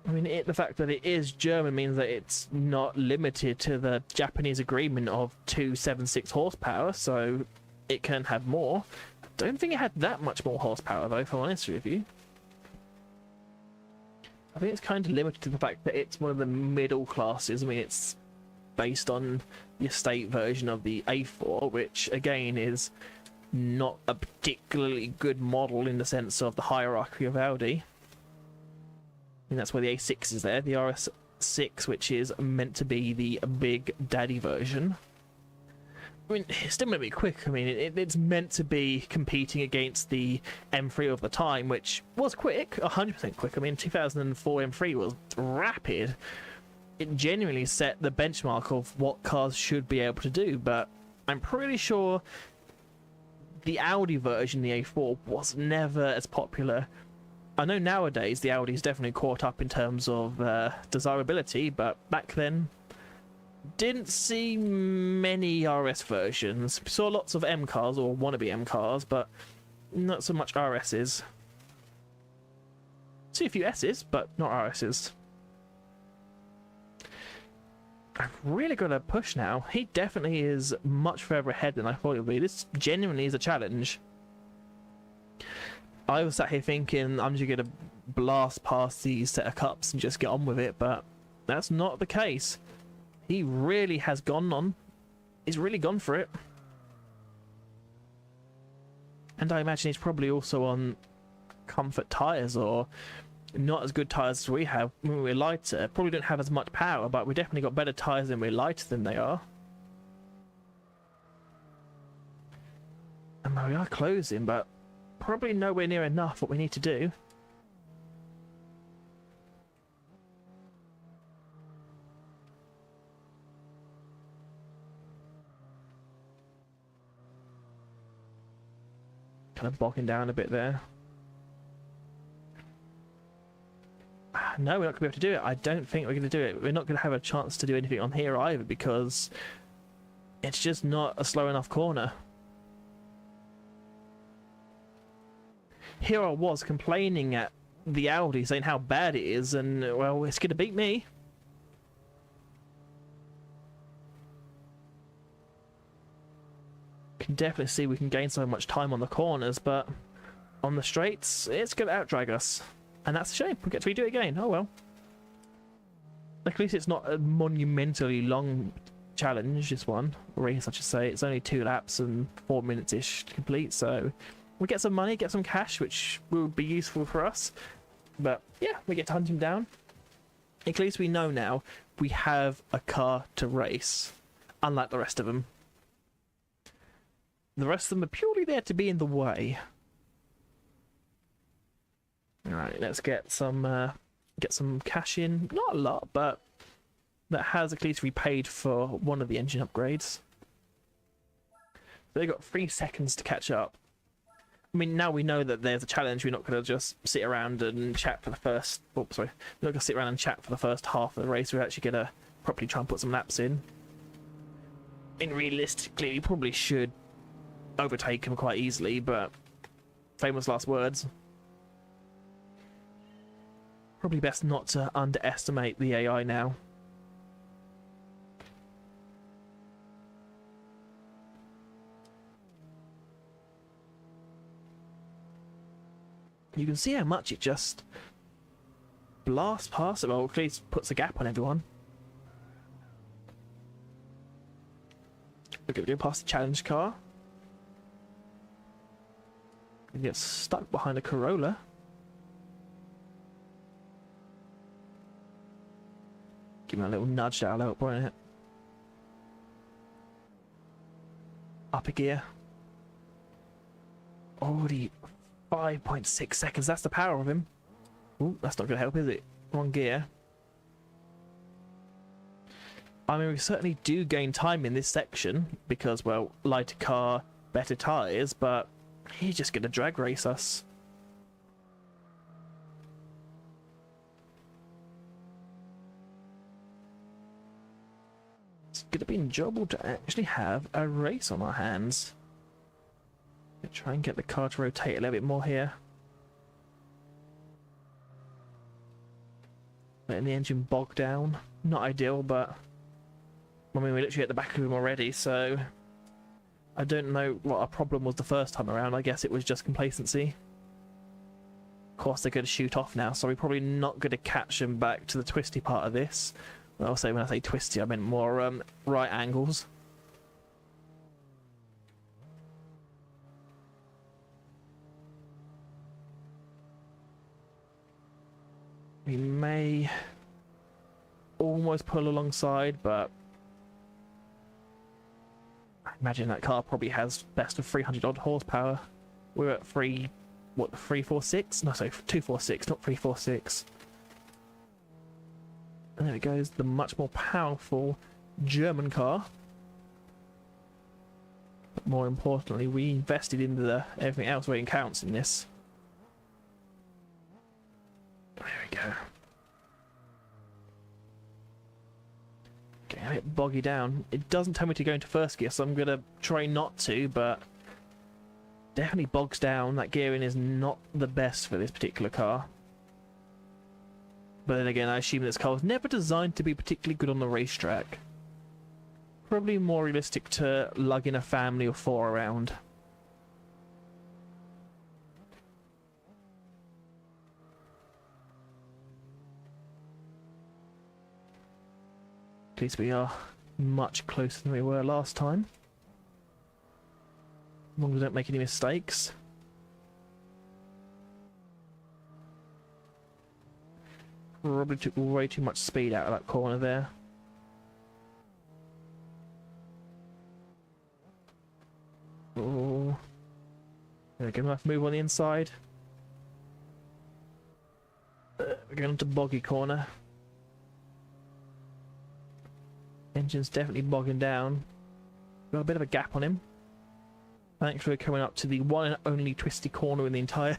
I mean, the fact that it is German means that it's not limited to the Japanese agreement of 276 horsepower, so it can have more. I don't think it had that much more horsepower, though, if I'm honest with you. I think it's kind of limited to the fact that it's one of the middle classes. I mean, it's based on the estate version of the A4, which, again, is not a particularly good model in the sense of the hierarchy of Audi. And that's where the A6 is there, the RS6, which is meant to be the big daddy version. I mean, it's still meant to be quick. I mean, it's meant to be competing against the M3 of the time, which was quick, 100% quick. I mean, 2004 M3 was rapid. It genuinely set the benchmark of what cars should be able to do, but I'm pretty sure the Audi version, the A4, was never as popular. I know nowadays the Audi's definitely caught up in terms of desirability, but back then didn't see many RS versions. Saw lots of M cars or wannabe M cars, but not so much RSs. See a few S's, but not RSs. I've really got to push now. He definitely is much further ahead than I thought he would be. This genuinely is a challenge. I was sat here thinking I'm just going to blast past these set of cups and just get on with it, but that's not the case. He really has gone on. He's really gone for it. And I imagine he's probably also on comfort tyres, or not as good tyres as we have. When we're lighter, probably don't have as much power, but we definitely got better tyres when we're lighter than they are. And we are closing, but probably nowhere near enough what we need to do. Kind of bogging down a bit there. No, we're not going to be able to do it. I don't think we're going to do it. We're not going to have a chance to do anything on here either, because it's just not a slow enough corner. Here I was complaining at the Audi, saying how bad it is, and, well, it's going to beat me. Can definitely see we can gain so much time on the corners, but on the straights, it's going to outdrag us. And that's a shame. We get to redo it again. Oh well. At least it's not a monumentally long challenge, this one. Race, I should say. It's only 2 laps and 4 minutes-ish to complete, so we get some money, get some cash, which will be useful for us. But yeah, we get to hunt him down. At least we know now we have a car to race, unlike the rest of them. The rest of them are purely there to be in the way. Alright, let's get some cash in. Not a lot, but that has at least repaid for one of the engine upgrades. They got 3 seconds to catch up. I mean, now we know that there's a challenge. We're not going to just sit around and chat for the first... Oh, sorry. We're not going to sit around and chat for the first half of the race. We're actually going to properly try and put some laps in. And realistically, we probably should overtake him quite easily, but famous last words. Probably best not to underestimate the AI now. You can see how much it just blasts past it. Well, at least puts a gap on everyone. We're going to go past the challenge car. And get stuck behind a Corolla. Give me a little nudge, that'll help, won't it? Upper gear. Already 5.6 seconds, that's the power of him. Ooh, that's not going to help, is it? Wrong gear. I mean, we certainly do gain time in this section because, well, lighter car, better tyres, but he's just going to drag race us. It's going to be enjoyable to actually have a race on our hands. Try and get the car to rotate a little bit more here. Letting the engine bog down. Not ideal, but I mean, we're literally at the back of him already, so I don't know what our problem was the first time around. I guess it was just complacency. Of course, they're going to shoot off now, so we're probably not going to catch them back to the twisty part of this. Well, when I say twisty, I mean more right angles. We may almost pull alongside, but I imagine that car probably has best of 300 odd horsepower. We're at 346? No, sorry, 246, not 346. And there it goes, the much more powerful German car. But more importantly, we invested into everything else where it counts in this. There we go. Getting a bit boggy down. It doesn't tell me to go into first gear, so I'm going to try not to, but definitely bogs down. That gearing is not the best for this particular car. But then again, I assume this car was never designed to be particularly good on the racetrack. Probably more realistic to lugging a family of 4 around. At least we are much closer than we were last time. As long as we don't make any mistakes. Probably took way too much speed out of that corner there. Oh, there we go. Nice move on the inside. We're going into boggy corner. Engine's definitely bogging down. Got a bit of a gap on him. Thankfully, we're coming up to the one and only twisty corner in the entire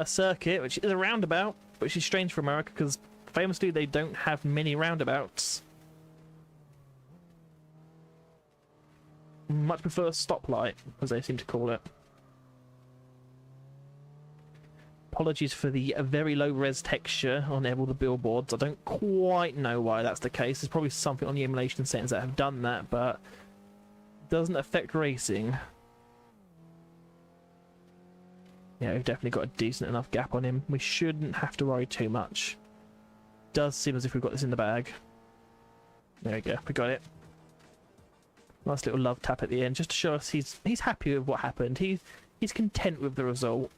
circuit, which is a roundabout, which is strange for America because famously they don't have many roundabouts. Much prefer a stoplight, as they seem to call it. Apologies for the very low res texture on all the billboards. I don't quite know why that's the case. There's probably something on the emulation settings that have done that, but it doesn't affect racing. Yeah, we've definitely got a decent enough gap on him. We shouldn't have to worry too much. Does seem as if we've got this in the bag. There we go, we got it. Nice little love tap at the end, just to show us he's happy with what happened. He's content with the result.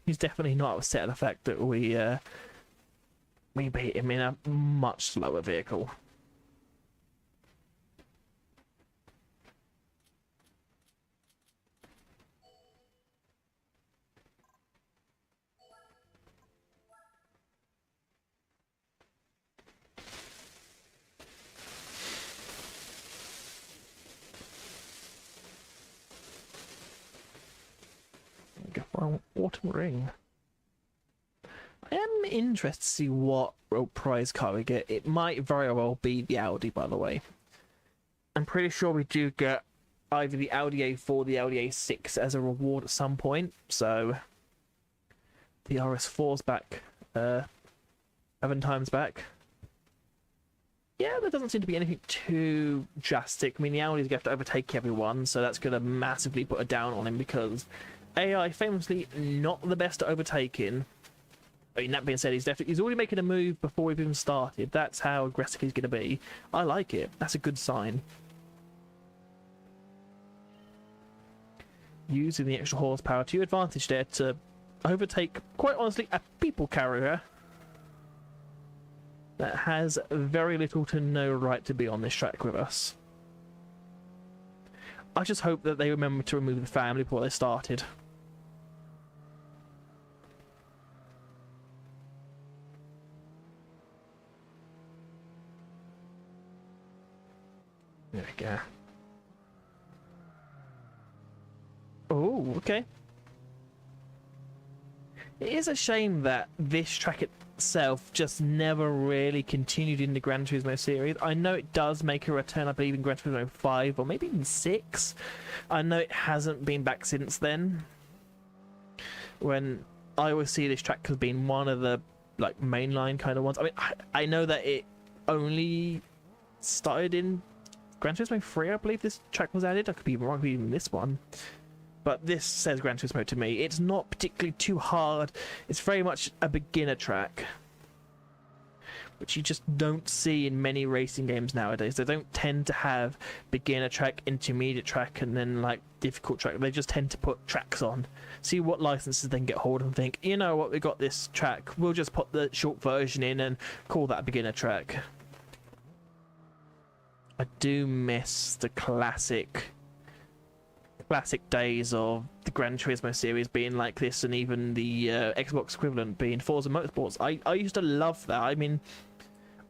He's definitely not upset at the fact that we beat him in a much slower vehicle. Go for an autumn ring. I am interested to see what prize car we get. It might very well be the Audi, by the way. I'm pretty sure we do get either the Audi A4 or the Audi A6 as a reward at some point. So the RS4's back 7 times back. Yeah, there doesn't seem to be anything too drastic. I mean, the Audi's going to have to overtake everyone, so that's going to massively put a down on him because AI famously not the best at overtaking. I mean, that being said, he's already making a move before we've even started. That's how aggressive he's going to be. I like it. That's a good sign. Using the extra horsepower to your advantage there to overtake, quite honestly, a people carrier that has very little to no right to be on this track with us. I just hope that they remember to remove the family before they started. There we go. Oh, okay. It is a shame that this track itself just never really continued in the Gran Turismo series. I know it does make a return, I believe, in Gran Turismo 5 or maybe even 6. I know it hasn't been back since then. When I always see this track as being one of the like mainline kind of ones. I mean, I know that it only started in Gran Turismo 3, I believe this track was added. I could be wrong, could be even this one. But this says Gran Turismo to me. It's not particularly too hard. It's very much a beginner track, which you just don't see in many racing games nowadays. They don't tend to have beginner track, intermediate track, and then like difficult track. They just tend to put tracks on, see what licenses then get hold of, and think, you know what, we got this track, we'll just put the short version in and call that a beginner track. I do miss the classic days of the Gran Turismo series being like this, and even the Xbox equivalent being Forza Motorsports. I used to love that. I mean,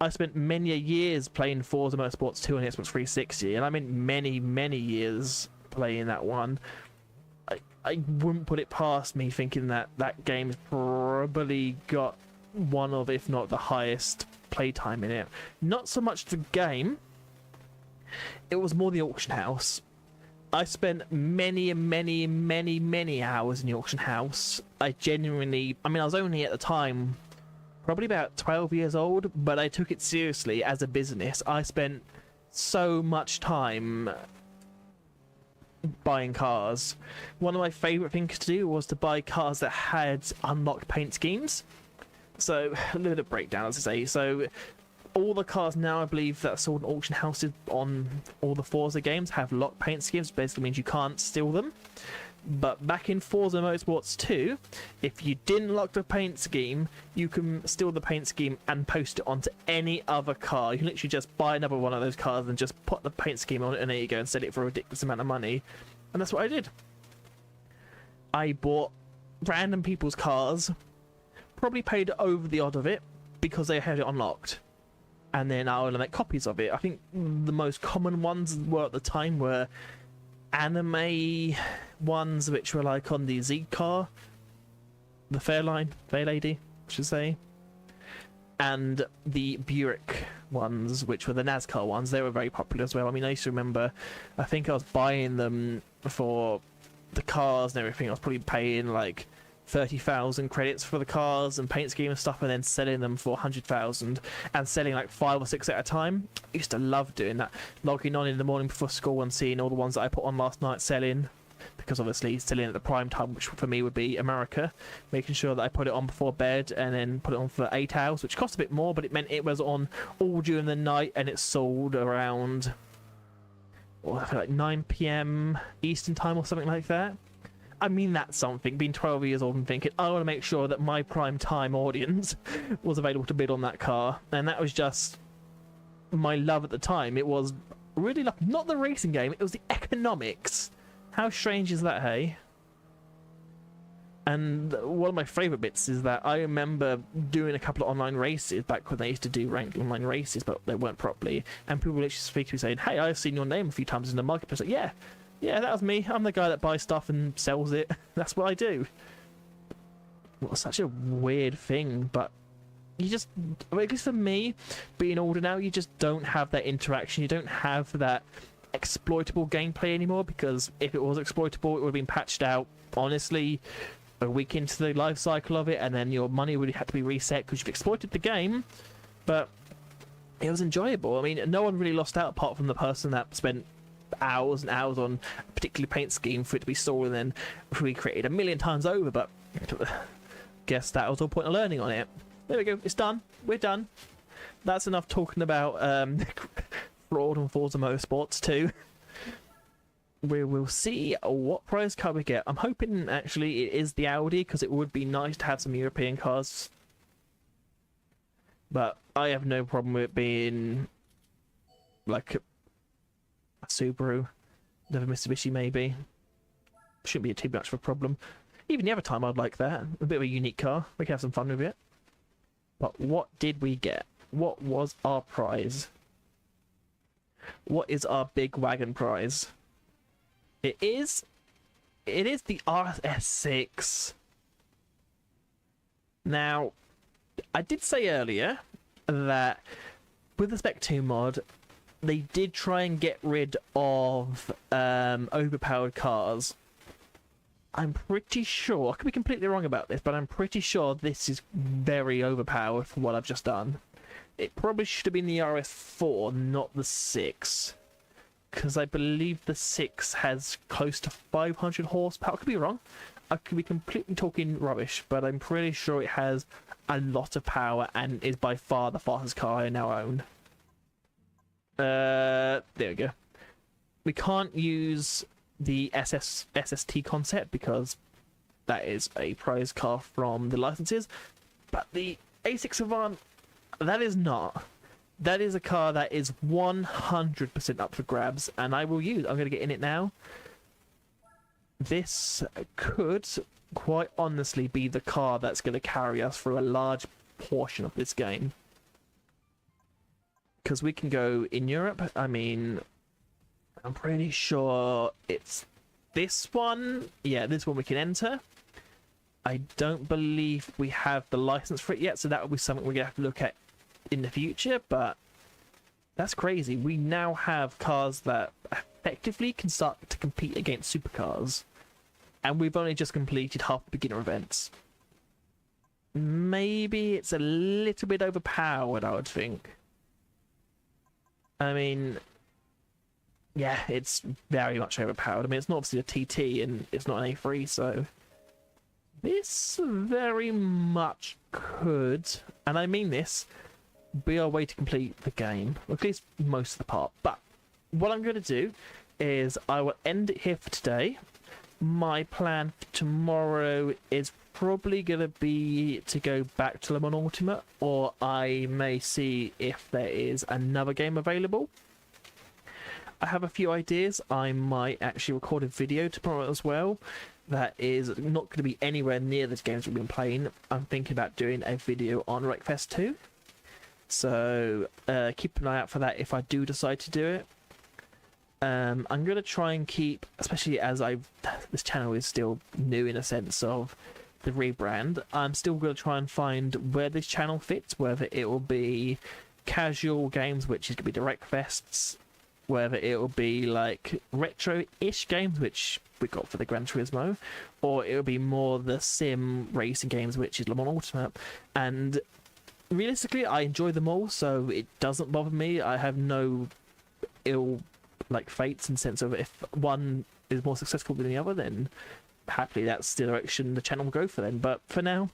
I spent many years playing Forza Motorsports 2 on Xbox 360, and I mean many years playing that one. I wouldn't put it past me thinking that that game's probably got one of, if not the highest playtime in it. Not so much the game, it was more the auction house. I spent many hours in the auction house. I genuinely, I mean, I was only at the time probably about 12 years old, but I took it seriously as a business. I spent so much time buying cars. One of my favourite things to do was to buy cars that had unlocked paint schemes. So, a little bit of breakdown, as I say. So, all the cars now, I believe, that are sold in auction houses on all the Forza games have locked paint schemes. Basically means you can't steal them. But back in Forza Motorsports 2, if you didn't lock the paint scheme, you can steal the paint scheme and post it onto any other car. You can literally just buy another one of those cars and just put the paint scheme on it, and there you go, and sell it for a ridiculous amount of money. And that's what I did. I bought random people's cars, probably paid over the odd of it, because they had it unlocked. And then I would make copies of it. I think the most common ones were at the time were anime ones, which were like on the Z car, the Fair Lady, I should say, and the Buick ones, which were the NASCAR ones. They were very popular as well. I mean, I used to remember, I think I was buying them for the cars and everything. I was probably paying like 30,000 credits for the cars and paint scheme and stuff, and then selling them for 100,000 and selling like 5 or 6 at a time. I used to love doing that, logging on in the morning before school and seeing all the ones that I put on last night selling, because obviously selling at the prime time, which for me would be America, making sure that I put it on before bed and then put it on for 8 hours, which cost a bit more, but it meant it was on all during the night, and it sold around, well, I feel like 9 p.m. Eastern time or something like that. I mean, that's something, being 12 years old and thinking, I want to make sure that my prime time audience was available to bid on that car. And that was just my love at the time. It was really not the racing game, it was the economics. How strange is that, hey? And one of my favourite bits is that I remember doing a couple of online races back when they used to do ranked online races, but they weren't properly. And people would literally speak to me saying, hey, I've seen your name a few times in the marketplace. Like, yeah, that was me. I'm the guy that buys stuff and sells it. That's what I do. Well, such a weird thing, but you just, at least for me, being older now, you just don't have that interaction. You don't have that exploitable gameplay anymore, because if it was exploitable, it would have been patched out, honestly, a week into the life cycle of it, and then your money would have to be reset because you've exploited the game. But it was enjoyable. I mean, no one really lost out apart from the person that spent hours and hours on a particular paint scheme for it to be stolen and then recreated a million times over. But guess that was all point of learning on it. There we go, it's done, we're done. That's enough talking about fraud on Forza Motorsports 2. We will see what prize car we get. I'm hoping actually it is the Audi, because it would be nice to have some European cars, but I have no problem with it being like a Subaru, another Mitsubishi maybe. Shouldn't be too much of a problem. Even the other time I'd like that. A bit of a unique car. We can have some fun with it. But what did we get? What was our prize? What is our big wagon prize? It is the RS6. Now, I did say earlier that with the Spec 2 mod, they did try and get rid of overpowered cars. I'm pretty sure, I could be completely wrong about this, but I'm pretty sure this is very overpowered for what I've just done. It probably should have been the RS4, not the 6. Because I believe the 6 has close to 500 horsepower. I could be wrong. I could be completely talking rubbish, but I'm pretty sure it has a lot of power and is by far the fastest car I now own. There we go. We can't use the SST concept because that is a prize car from the licenses, but the A6 Avant, that is not. That is a car that is 100% up for grabs, and I will use. I'm going to get in it now. This could quite honestly be the car that's going to carry us through a large portion of this game. Because we can go in Europe. I mean, I'm pretty sure it's this one. Yeah, this one we can enter. I don't believe we have the license for it yet, so that will be something we're going to have to look at in the future, but that's crazy. We now have cars that effectively can start to compete against supercars, and we've only just completed half the beginner events. Maybe it's a little bit overpowered, I would think. I mean, yeah, it's very much overpowered. I mean, it's not obviously a TT and it's not an A3, so this very much could, and I mean this, be our way to complete the game, or at least most of the part. But what I'm going to do is I will end it here for today. My plan for tomorrow is probably going to be to go back to Le Mans Ultimate, or I may see if there is another game available. I have a few ideas. I might actually record a video tomorrow as well that is not going to be anywhere near the games we've been playing. I'm thinking about doing a video on Wreckfest 2. So keep an eye out for that if I do decide to do it. I'm going to try and keep, especially as this channel is still new in a sense of the rebrand, I'm still going to try and find where this channel fits, whether it will be casual games, which is going to be the Wreckfests, whether it will be like retro-ish games, which we got for the Gran Turismo, or it will be more the sim racing games, which is Le Mans Ultimate. And realistically, I enjoy them all, so it doesn't bother me. I have no ill fates in the sense of if one is more successful than the other, then happily that's the direction the channel will go for then. But for now,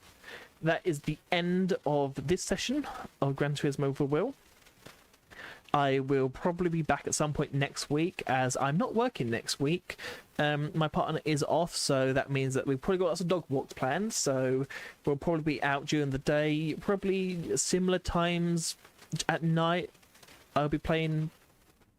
that is the end of this session of Gran Turismo for Will. I will probably be back at some point next week, as I'm not working next week. My partner is off, so that means that we've probably got lots of dog walks planned, so we'll probably be out during the day, probably similar times at night. I'll be playing,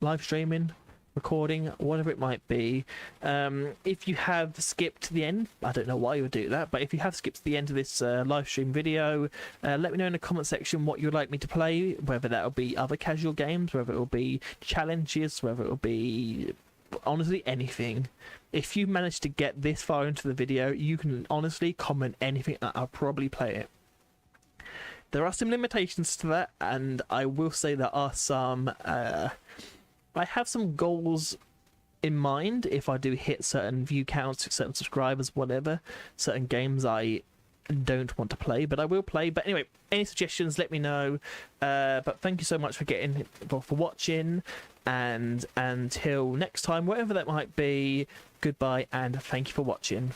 live streaming, recording, whatever it might be. If you have skipped to the end, I don't know why you would do that, but if you have skipped to the end of this live stream video, let me know in the comment section what you'd like me to play, whether that'll be other casual games, whether it'll be challenges, whether it'll be honestly anything. If you manage to get this far into the video, you can honestly comment anything and I'll probably play it. There are some limitations to that, and I will say there are some I have some goals in mind if I do hit certain view counts, certain subscribers, whatever, certain games I don't want to play, but I will play. But anyway, any suggestions, let me know. But thank you so much for watching, and until next time, whatever that might be, goodbye and thank you for watching.